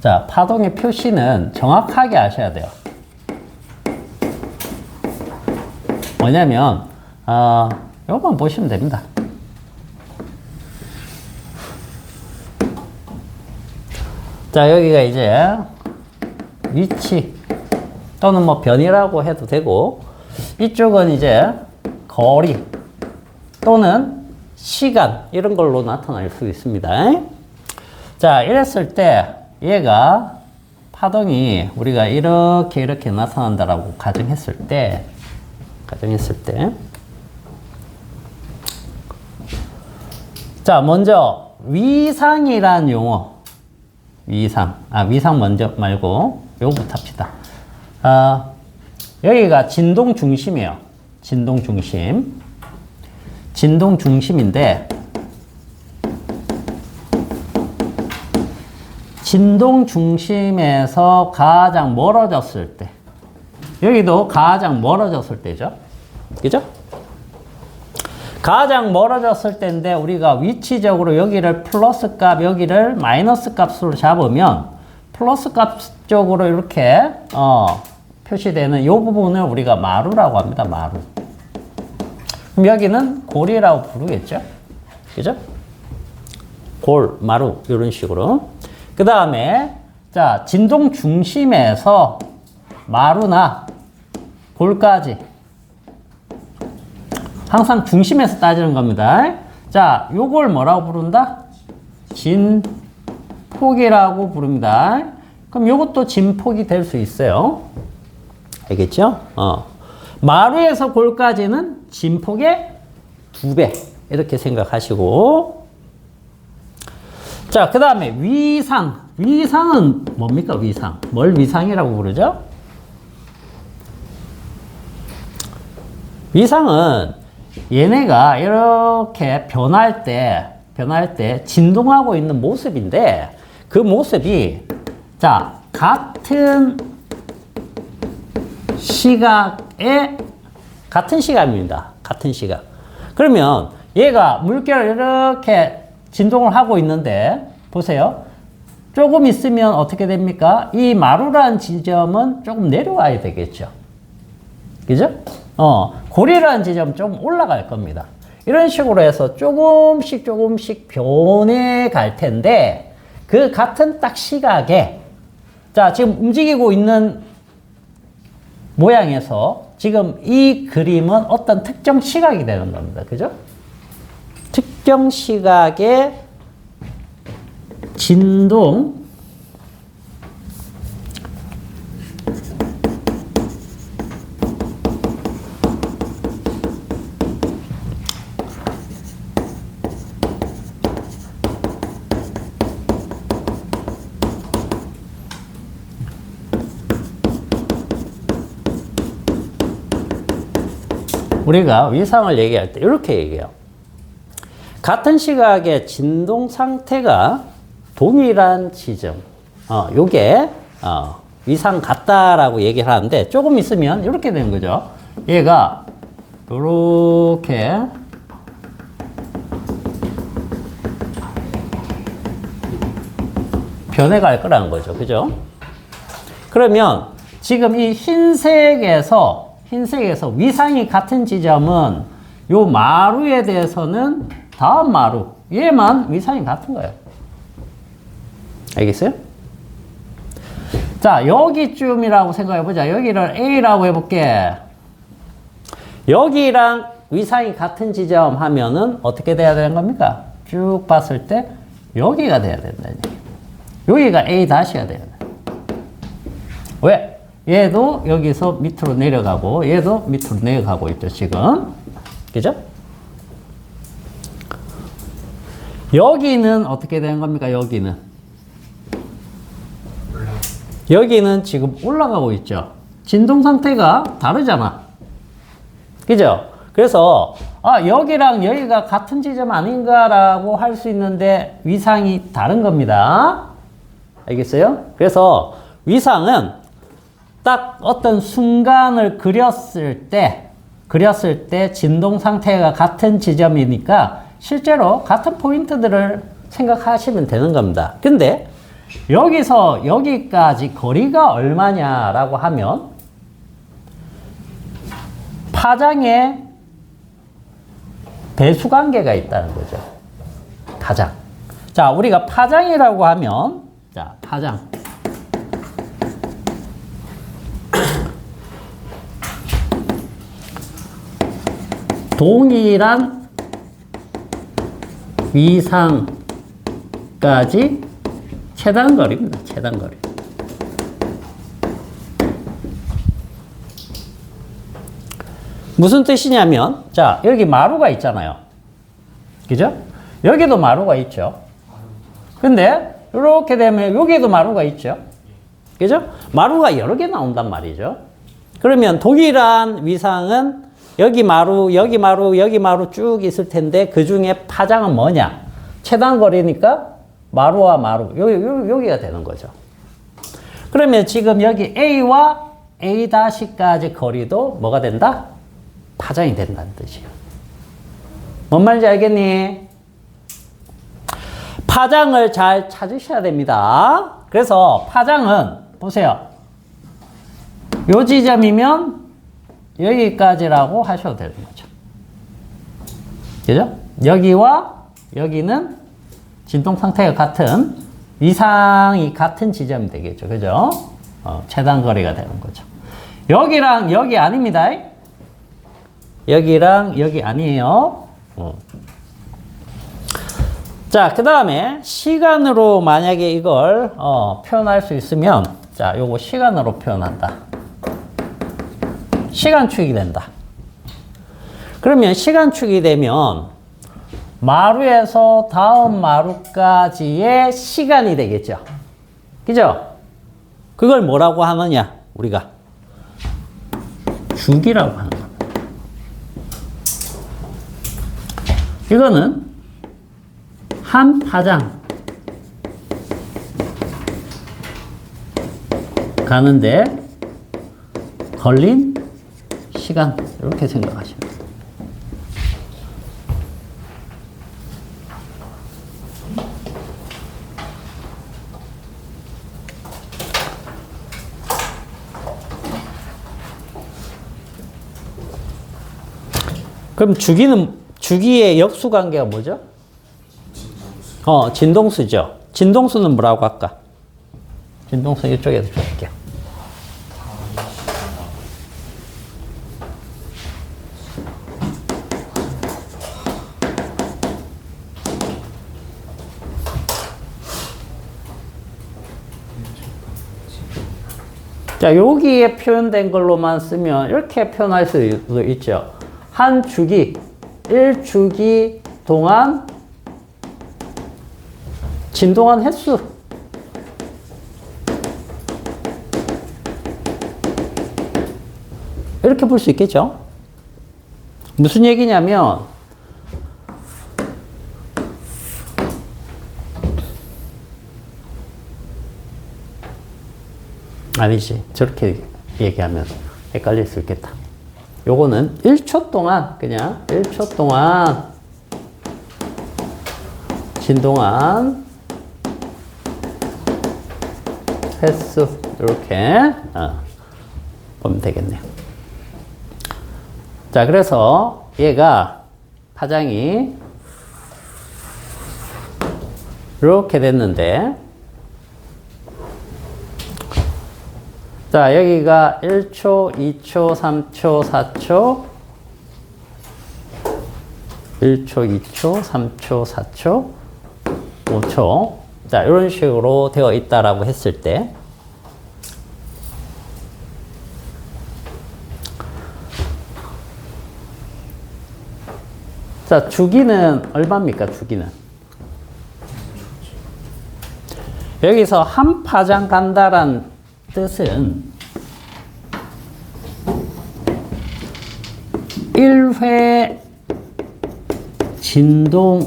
자, 파동의 표시는 정확하게 아셔야 돼요. 뭐냐면, 요것만 보시면 됩니다. 자, 여기가 이제 위치 또는 뭐 변이라고 해도 되고, 이쪽은 이제 거리 또는 시간 이런 걸로 나타날 수 있습니다. 자, 이랬을 때 얘가 파동이 우리가 이렇게 나타난다라고 가정했을 때 자, 먼저 위상이란 용어, 위상 먼저 말고 요거부터 합시다. 여기가 진동 중심이에요. 진동 중심인데 진동 중심에서 가장 멀어졌을 때, 여기도 가장 멀어졌을 때죠. 그죠? 가장 멀어졌을 때인데 우리가 위치적으로 여기를 플러스 값, 여기를 마이너스 값으로 잡으면 플러스 값 쪽으로 이렇게 표시되는 이 부분을 우리가 마루라고 합니다. 마루. 그럼 여기는 골이라고 부르겠죠? 그죠? 골, 마루 이런 식으로. 그 다음에 자, 진동 중심에서 마루나 골까지 항상 중심에서 따지는 겁니다. 자, 요걸 뭐라고 부른다? 진폭이라고 부릅니다. 그럼 요것도 진폭이 될 수 있어요. 알겠죠? 마루에서 골까지는 진폭의 2배. 이렇게 생각하시고. 자, 그 다음에 위상. 위상은 뭡니까, 위상? 뭘 위상이라고 부르죠? 위상은 얘네가 이렇게 변할 때 진동하고 있는 모습인데 그 모습이 자, 같은 시각입니다. 같은 시각. 그러면 얘가 물결을 이렇게 진동을 하고 있는데 보세요. 조금 있으면 어떻게 됩니까? 이 마루라는 지점은 조금 내려와야 되겠죠. 그죠? 골이라는 지점 좀 올라갈 겁니다. 이런 식으로 해서 조금씩 변해 갈 텐데 그 같은 딱 시각에 자, 지금 움직이고 있는 모양에서 지금 이 그림은 어떤 특정 시각이 되는 겁니다. 그죠? 특정 시각의 진동 우리가 위상을 얘기할 때 이렇게 얘기해요. 같은 시각의 진동 상태가 동일한 지점. 요게 위상 같다라고 얘기를 하는데 조금 있으면 이렇게 되는 거죠. 얘가 이렇게 변해갈 거라는 거죠. 그죠? 그러면 지금 이 흰색에서 위상이 같은 지점은 요 마루에 대해서는 다음 마루 얘만 위상이 같은 거예요. 알겠어요? 자, 여기쯤이라고 생각해 보자. 여기를 A라고 해볼게. 여기랑 위상이 같은 지점 하면은 어떻게 돼야 되는 겁니까? 쭉 봤을 때 여기가 돼야 된다. 여기가 A 다시가 돼야 돼. 왜? 얘도 여기서 밑으로 내려가고 얘도 밑으로 내려가고 있죠, 지금. 그죠? 여기는 어떻게 되는 겁니까? 여기는 지금 올라가고 있죠. 진동 상태가 다르잖아. 그죠? 그래서 여기랑 여기가 같은 지점 아닌가라고 할 수 있는데 위상이 다른 겁니다. 알겠어요? 그래서 위상은 딱 어떤 순간을 그렸을 때 진동 상태가 같은 지점이니까 실제로 같은 포인트들을 생각하시면 되는 겁니다. 근데 여기서 여기까지 거리가 얼마냐라고 하면 파장에 배수 관계가 있다는 거죠. 파장. 자, 우리가 파장이라고 하면, 자, 파장. 동일한 위상까지 최단거리입니다. 최단거리. 무슨 뜻이냐면, 자, 여기 마루가 있잖아요. 그죠? 여기도 마루가 있죠. 근데, 이렇게 되면 여기에도 마루가 있죠. 그죠? 마루가 여러 개 나온단 말이죠. 그러면 동일한 위상은 여기 마루, 여기 마루, 여기 마루 쭉 있을 텐데, 그 중에 파장은 뭐냐? 최단거리니까 마루와 마루, 여기가 되는 거죠. 그러면 지금 여기 A와 A-까지 거리도 뭐가 된다? 파장이 된다는 뜻이에요. 뭔 말인지 알겠니? 파장을 잘 찾으셔야 됩니다. 그래서 파장은 보세요. 요 지점이면 여기까지라고 하셔도 되는 거죠. 그죠? 여기와 여기는 진동 상태가 같은 위상이 같은 지점이 되겠죠. 그죠? 최단거리가 되는 거죠. 여기랑 여기 아닙니다. 여기랑 여기 아니에요. 자, 그 다음에 시간으로 만약에 이걸 표현할 수 있으면, 자, 요거 시간으로 표현한다. 시간축이 된다. 그러면 시간축이 되면 마루에서 다음 마루까지의 시간이 되겠죠. 그죠? 그걸 뭐라고 하느냐? 우리가 주기라고 하는 겁니다. 이거는 한 파장 가는데 걸린 시간, 이렇게 생각하시면 돼요. 그럼 주기의 역수 관계가 뭐죠? 진동수죠. 진동수는 뭐라고 할까? 진동수 이쪽에서 줄게요. 자, 여기에 표현된 걸로만 쓰면 이렇게 표현할 수도 있죠. 한 주기, 1주기 동안 진동한 횟수. 이렇게 볼 수 있겠죠? 무슨 얘기냐면, 아니지. 저렇게 얘기하면 헷갈릴 수 있겠다. 요거는 1초 동안, 그냥 1초 동안 진동한 횟수, 이렇게 보면 되겠네요. 자, 그래서 얘가 파장이 이렇게 됐는데, 자, 여기가 1초, 2초, 3초, 4초, 1초, 2초, 3초, 4초, 5초. 자, 이런 식으로 되어 있다라고 했을 때, 자, 주기는 얼마입니까, 주기는? 여기서 한 파장 간다란 뜻은 1회 진동하는데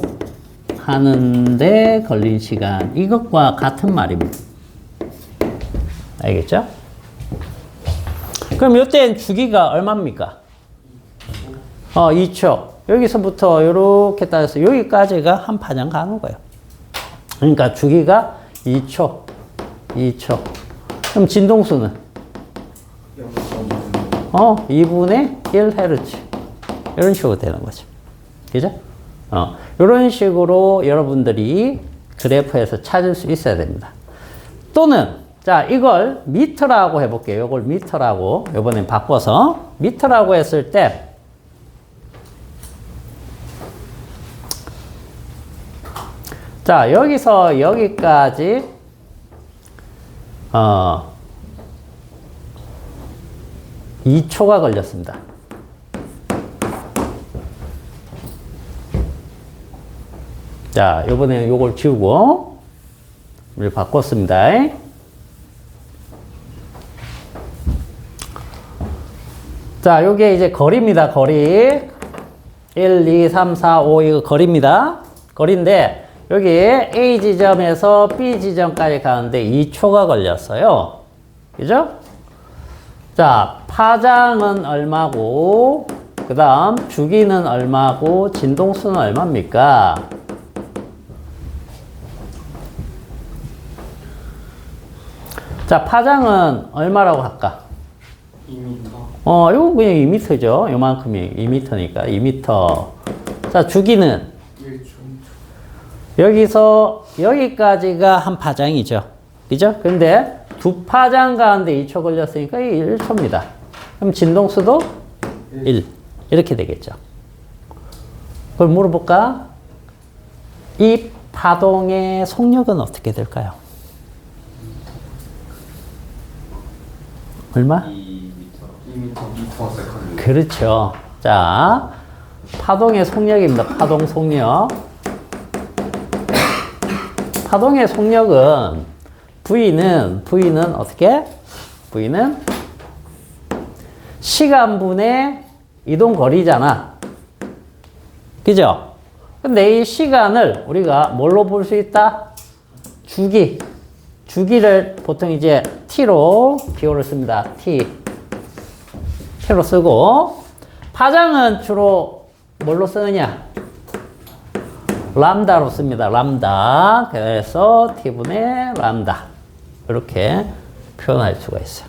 걸린 시간, 이것과 같은 말입니다. 알겠죠? 그럼 이때는 주기가 얼마입니까? 2초. 여기서부터 이렇게 따라서 여기까지가 한 파장 가는 거예요. 그러니까 주기가 2초. 그럼 진동수는? 2분의 1Hz. 이런 식으로 되는 거죠. 그죠? 이런 식으로 여러분들이 그래프에서 찾을 수 있어야 됩니다. 또는, 자, 이걸 미터라고 해볼게요. 이걸 미터라고, 이번엔 바꿔서 미터라고 했을 때, 자, 여기서 여기까지, 2초가 걸렸습니다. 자, 이번에는 요걸 지우고, 우리 바꿨습니다. 자, 요게 이제 거리입니다. 거리. 1, 2, 3, 4, 5, 이거 거리입니다. 거리인데, 여기 A 지점에서 B 지점까지 가는데 2초가 걸렸어요. 그죠? 자, 파장은 얼마고, 그 다음 주기는 얼마고, 진동수는 얼마입니까? 자, 파장은 얼마라고 할까? 2m. 이거 그냥 2m죠. 요만큼이 2m니까 2m. 자, 주기는 1초. 여기서 여기까지가 한 파장이죠. 그죠? 근데 두 파장 가는데 2초 걸렸으니까 이게 1초입니다. 그럼 진동수도 1. 이렇게 되겠죠. 그걸 물어볼까? 이 파동의 속력은 어떻게 될까요? 얼마? 2m/s. 그렇죠. 자, 파동의 속력입니다. 파동 속력. 파동의 속력은 V는 어떻게? V는 시간분의 이동 거리잖아. 그죠? 근데 이 시간을 우리가 뭘로 볼 수 있다? 주기를 보통 이제 T로 기호를 씁니다. T로 쓰고, 파장은 주로 뭘로 쓰느냐? 람다로 씁니다. 람다. 그래서 T분의 람다. 이렇게 표현할 수가 있어요.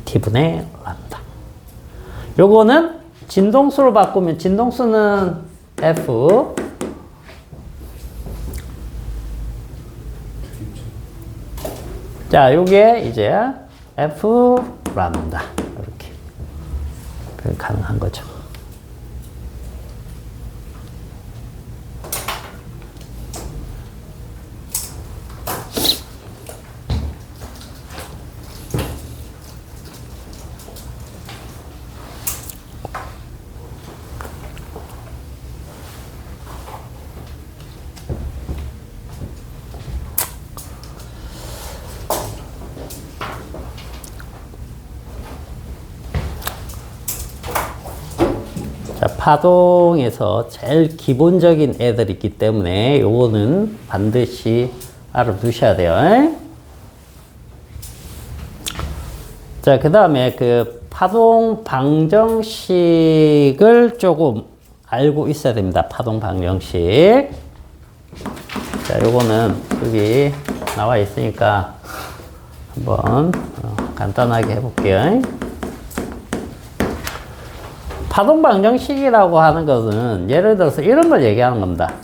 T분의 람다. 요거는 진동수로 바꾸면 진동수는 F. 자, 요게 이제 F 람다. 이렇게 가능한 거죠. 자, 파동에서 제일 기본적인 애들이 있기 때문에 요거는 반드시 알아두셔야 돼요. 자, 그 다음에 그 파동 방정식을 조금 알고 있어야 됩니다. 파동 방정식. 자, 요거는 여기 나와 있으니까 한번 간단하게 해볼게요. 파동 방정식이라고 하는 것은 예를 들어서 이런 걸 얘기하는 겁니다.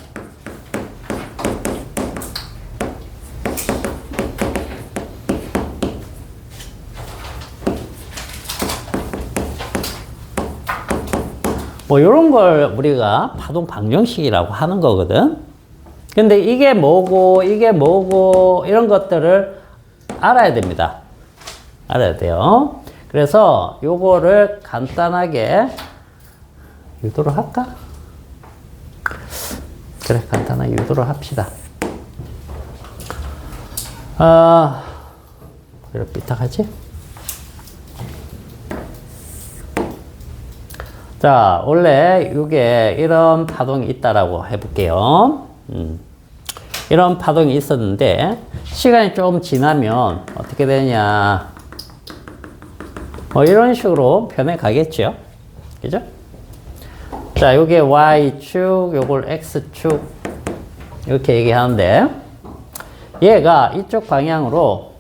뭐 이런 걸 우리가 파동 방정식이라고 하는 거거든. 근데 이게 뭐고 이런 것들을 알아야 됩니다. 알아야 돼요. 그래서 요거를 간단하게 유도를 할까? 그래, 간단하게 유도를 합시다. 이렇게 삐딱하지? 자, 원래 이게 이런 파동이 있다라고 해볼게요. 이런 파동이 있었는데, 시간이 좀 지나면 어떻게 되냐. 뭐 이런 식으로 변해 가겠죠. 그죠? 자, 요게 Y축, 요걸 X축 이렇게 얘기하는데 얘가 이쪽 방향으로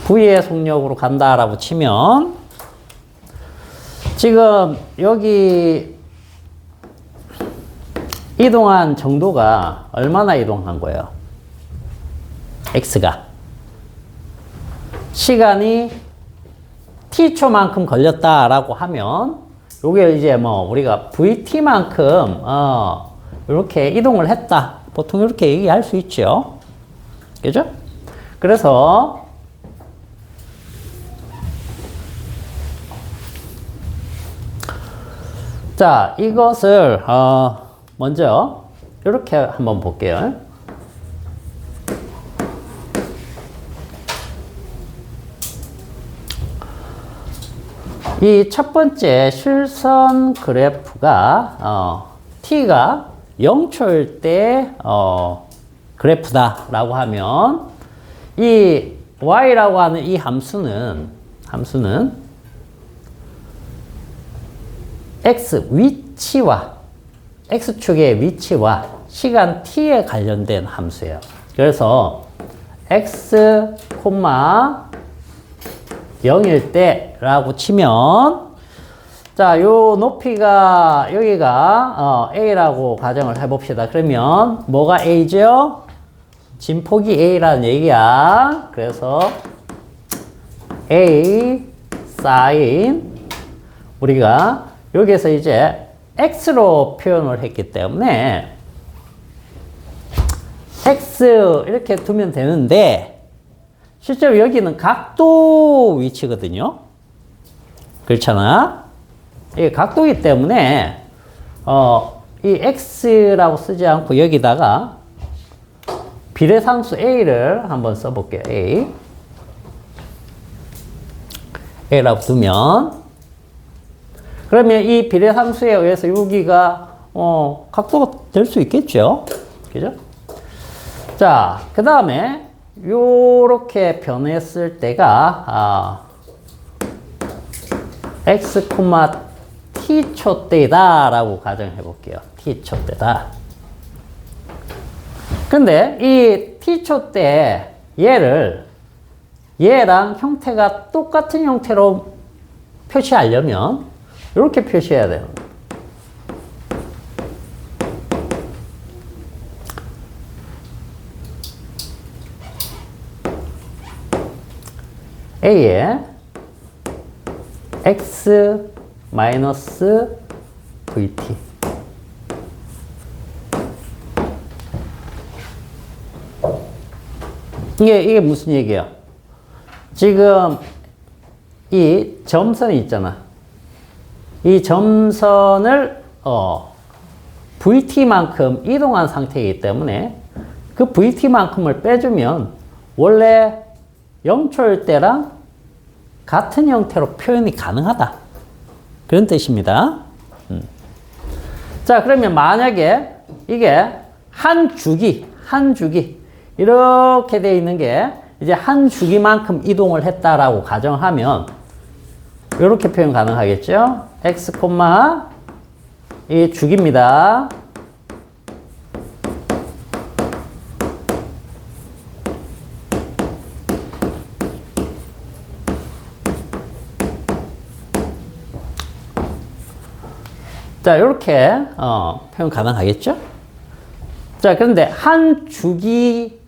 V의 속력으로 간다라고 치면 지금 여기 이동한 정도가 얼마나 이동한 거예요? X가 시간이 T초만큼 걸렸다라고 하면 요게 이제 뭐 우리가 VT만큼 이렇게 이동을 했다. 보통 이렇게 얘기할 수 있죠. 그죠? 그래서 자, 이것을 먼저 이렇게 한번 볼게요. 이 첫 번째 실선 그래프가 t가 0초일 때 그래프다라고 하면 이 y라고 하는 이 함수는 x 위치와 x축의 위치와 시간 t에 관련된 함수예요. 그래서 x, 0일 때라고 치면 자, 요 높이가 여기가 a라고 가정을 해봅시다. 그러면 뭐가 a죠? 진폭이 a라는 얘기야. 그래서 a sin 우리가 여기에서 이제 x로 표현을 했기 때문에 x 이렇게 두면 되는데 실제로 여기는 각도 위치거든요. 그렇잖아. 이게 각도이기 때문에 이 x라고 쓰지 않고 여기다가 비례상수 a를 한번 써볼게요. a라고 두면 그러면 이 비례상수에 의해서 여기가 각도가 될 수 있겠죠. 그죠? 자, 그 다음에 요렇게 변했을 때가 x, t초 때이다 라고 가정해 볼게요. t초 때다. 근데 이 t초 때 얘랑 형태가 똑같은 형태로 표시하려면 이렇게 표시해야 돼요. a에 x 마이너스 vt 이게 무슨 얘기야? 지금 이 점선이 있잖아. 이 점선을 vt만큼 이동한 상태이기 때문에 그 vt만큼을 빼주면 원래 0초일 때랑 같은 형태로 표현이 가능하다. 그런 뜻입니다. 자, 그러면 만약에 이게 한 주기 이렇게 돼 있는 게 이제 한 주기만큼 이동을 했다라고 가정하면 이렇게 표현 가능하겠죠? x, 이 주기입니다. 자, 이렇게 표현 가능하겠죠? 자, 그런데 한 주기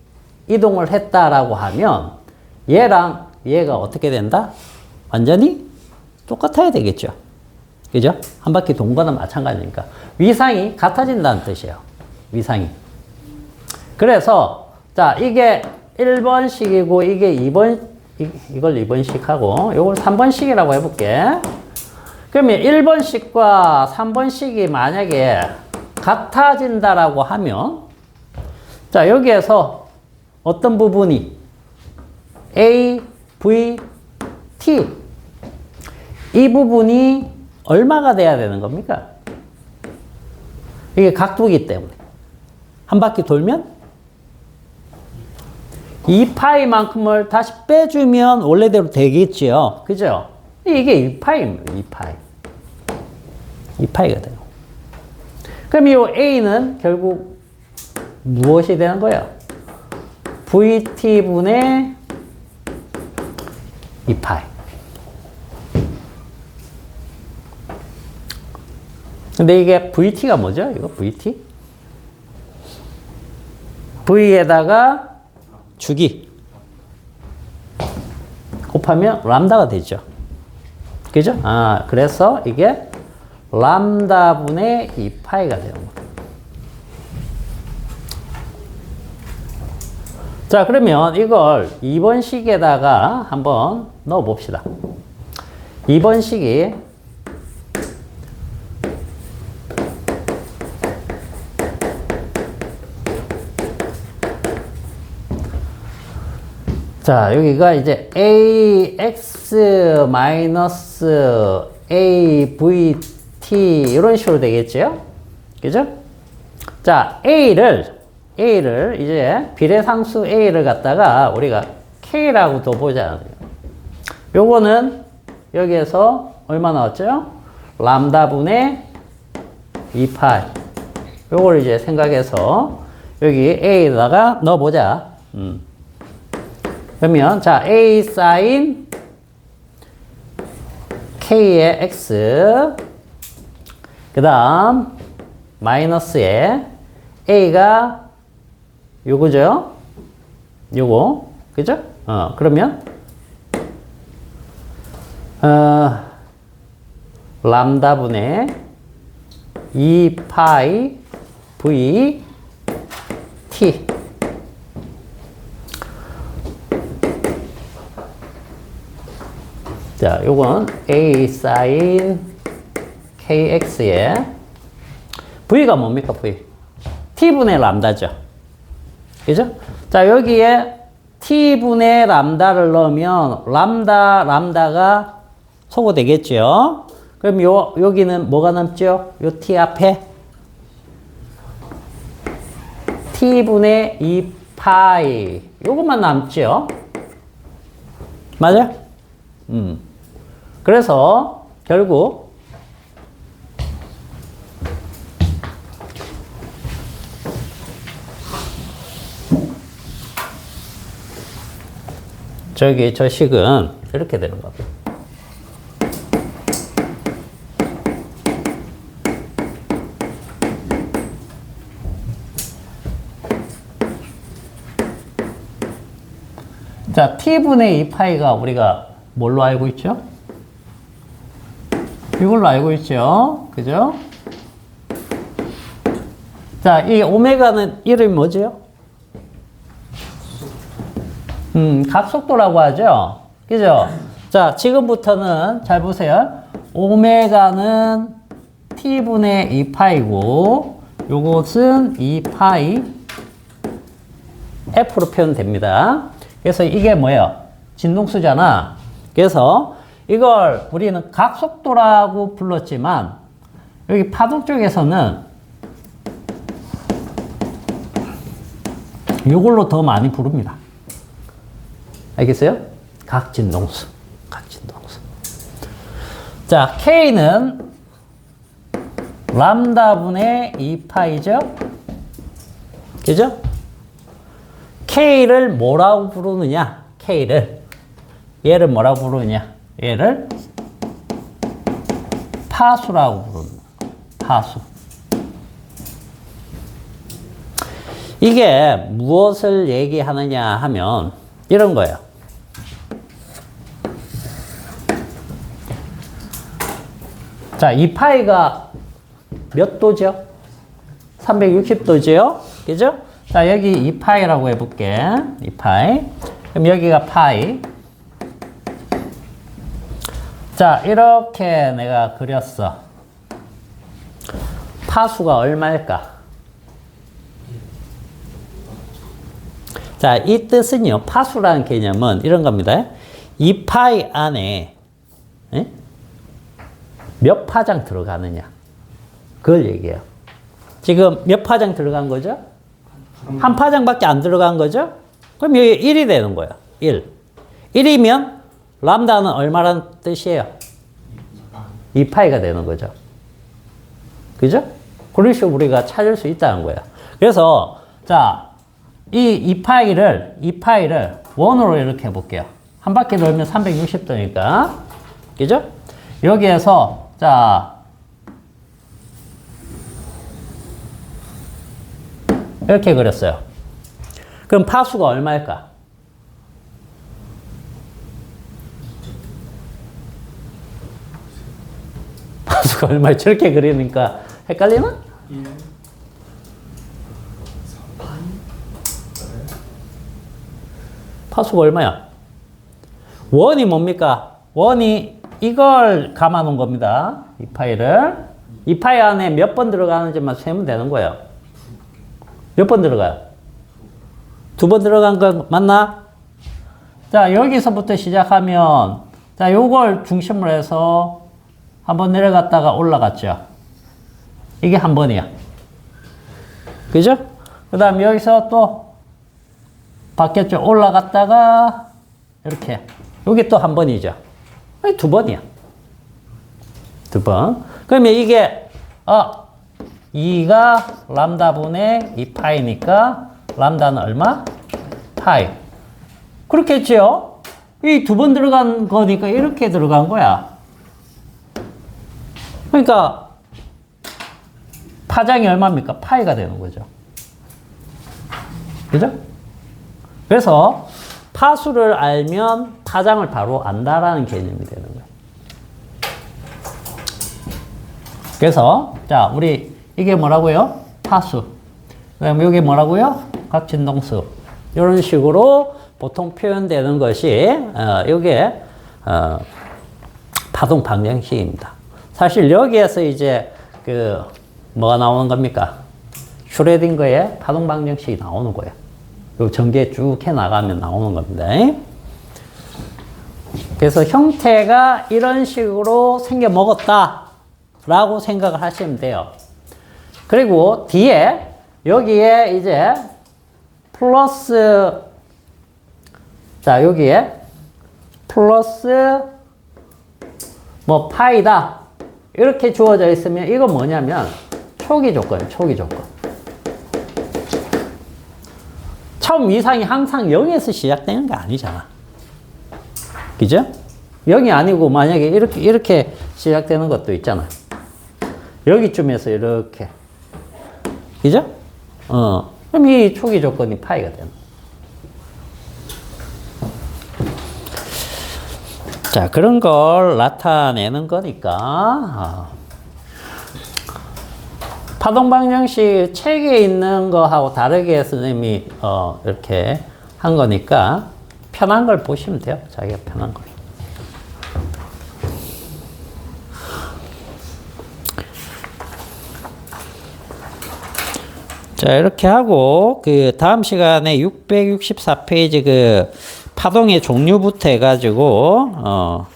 이동을 했다라고 하면 얘랑 얘가 어떻게 된다? 완전히 똑같아야 되겠죠. 그죠? 한 바퀴 돈 거나 마찬가지니까. 위상이 같아진다는 뜻이에요. 위상이. 그래서 자, 이게 1번식이고 이게 2번, 이걸 2번식하고 이걸 3번식이라고 해볼게. 그러면 1번식과 3번식이 만약에 같아진다라고 하면 자, 여기에서 어떤 부분이 A, V, T 이 부분이 얼마가 돼야 되는 겁니까? 이게 각도이기 때문에 한 바퀴 돌면 2파이만큼을 다시 빼주면 원래대로 되겠지요. 그죠? 이게 2파이입니다. 2파이. 2파이가 돼요. 그럼 이 A는 결국 무엇이 되는 거예요? VT분의 2파이. 근데 이게 VT가 뭐죠? 이거 VT? V에다가 주기 곱하면 람다가 되죠. 그죠? 그래서 이게 람다분의 2파이가 되는 거예요. 자, 그러면 이걸 2번 식에다가 한번 넣어 봅시다. 2번 식이 자, 여기가 이제 ax 마이너스 avt 이런 식으로 되겠죠? 그죠? 자, a를 이제 비례상수 a를 갖다가 우리가 k라고 둬보자. 요거는 여기에서 얼마 나왔죠? 람다분의 2파이. 요걸 이제 생각해서 여기 a에다가 넣어보자. 그러면 자 a 사인 k의 x 그 다음 마이너스에 a가 요거죠? 요거 그죠? 그러면 람다분의 2파이 v t 자, 요건 a 사인 kx에 v가 뭡니까? v t분의 람다죠. 그죠? 자, 여기에 t분의 람다를 넣으면 람다가 소거되겠죠. 그럼 여기는 뭐가 남죠? 요 t 앞에 t분의 2파이 요것만 남죠. 맞아? 그래서 결국 저 식은 이렇게 되는 겁니다. 자, t분의 2파이가 우리가 뭘로 알고 있죠? 이걸로 알고 있죠? 그죠? 자, 이 오메가는 이름이 뭐죠? 각속도라고 하죠? 그죠? 자, 지금부터는 잘 보세요. 오메가는 t분의 2파이고, 요것은 2파이 f로 표현됩니다. 그래서 이게 뭐예요? 진동수잖아. 그래서 이걸 우리는 각속도라고 불렀지만 여기 파동 쪽에서는 이걸로 더 많이 부릅니다. 알겠어요? 각진동수. 자, K는 람다분의 2파이죠? 그죠? K를 뭐라고 부르느냐? 얘를 뭐라고 부르느냐? 얘를 파수라고 부르는 거야. 파수. 이게 무엇을 얘기하느냐 하면 이런 거예요. 자, 이 파이가 몇 도죠? 360도죠? 그죠? 자, 여기 2파이라고 해볼게. 2파이. 그럼 여기가 파이. 자, 이렇게 내가 그렸어. 파수가 얼마일까? 자, 이 뜻은요, 파수라는 개념은 이런 겁니다. 2파이 안에 몇 파장 들어가느냐. 그걸 얘기해요. 지금 몇 파장 들어간 거죠? 한 파장밖에 안 들어간 거죠? 그럼 여기 1이 되는 거야. 1. 1이면 람다는 얼마란 뜻이에요? 2파이가 되는 거죠. 그죠? 그런 식으로 우리가 찾을 수 있다는 거야. 그래서 자, 이 2파이를 원으로 이렇게 해볼게요. 한 바퀴 돌면 360도니까. 그죠? 여기에서 자, 이렇게 그렸어요. 그럼 파수가 얼마일까? 파수가 얼마? 저렇게 그리니까 헷갈리나? 1 파수가 얼마야? 원이 뭡니까? 원이 이걸 감아 놓은 겁니다. 이 파이를. 이 파이 안에 몇 번 들어가는지만 세면 되는 거예요. 몇 번 들어가요? 2번 들어간 거 맞나? 자, 여기서부터 시작하면, 자, 요걸 중심으로 해서 한번 내려갔다가 올라갔죠. 이게 한 번이야. 그죠? 그 다음 여기서 또 바뀌었죠. 올라갔다가 이렇게. 여기 또 한 번이죠. 아니, 2번이야. 2번. 그러면 이게, 2가 람다분의 2파이니까 람다는 얼마? 파이. 그렇겠죠? 이 2번 들어간 거니까 이렇게 들어간 거야. 그러니까 파장이 얼마입니까? 파이가 되는 거죠. 그죠? 그래서 파수를 알면 파장을 바로 안다라는 개념이 되는 거예요. 그래서 자, 우리 이게 뭐라고요? 파수. 그다음에 이게 뭐라고요? 각진동수. 이런 식으로 보통 표현되는 것이 이게 파동 방정식입니다. 사실 여기에서 이제 그 뭐가 나오는 겁니까? 슈레딩거의 파동 방정식이 나오는 거예요. 요 전개 쭉 해 나가면 나오는 겁니다. 그래서 형태가 이런 식으로 생겨 먹었다라고 생각을 하시면 돼요. 그리고 뒤에 여기에 이제 플러스, 자, 여기에 플러스 뭐 파이다 이렇게 주어져 있으면 이건 뭐냐면 초기 조건이에요. 초기 조건. 처음 이상이 항상 0에서 시작되는 게 아니잖아. 그죠? 0이 아니고 만약에 이렇게 시작되는 것도 있잖아. 여기쯤에서 이렇게. 그죠? 그럼 이 초기 조건이 파이가 되는. 자, 그런 걸 나타내는 거니까. 파동 방정식 책에 있는 거하고 다르게 선생님이 이렇게 한 거니까 편한 걸 보시면 돼요. 자기가 편한 걸. 자, 이렇게 하고 그 다음 시간에 664페이지 그 파동의 종류부터 해가지고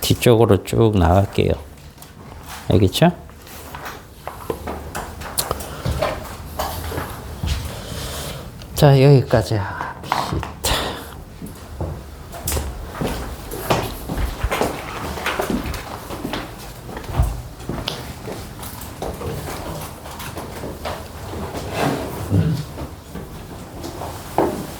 뒤쪽으로 쭉 나갈게요. 알겠죠? 자, 여기까지 합시다.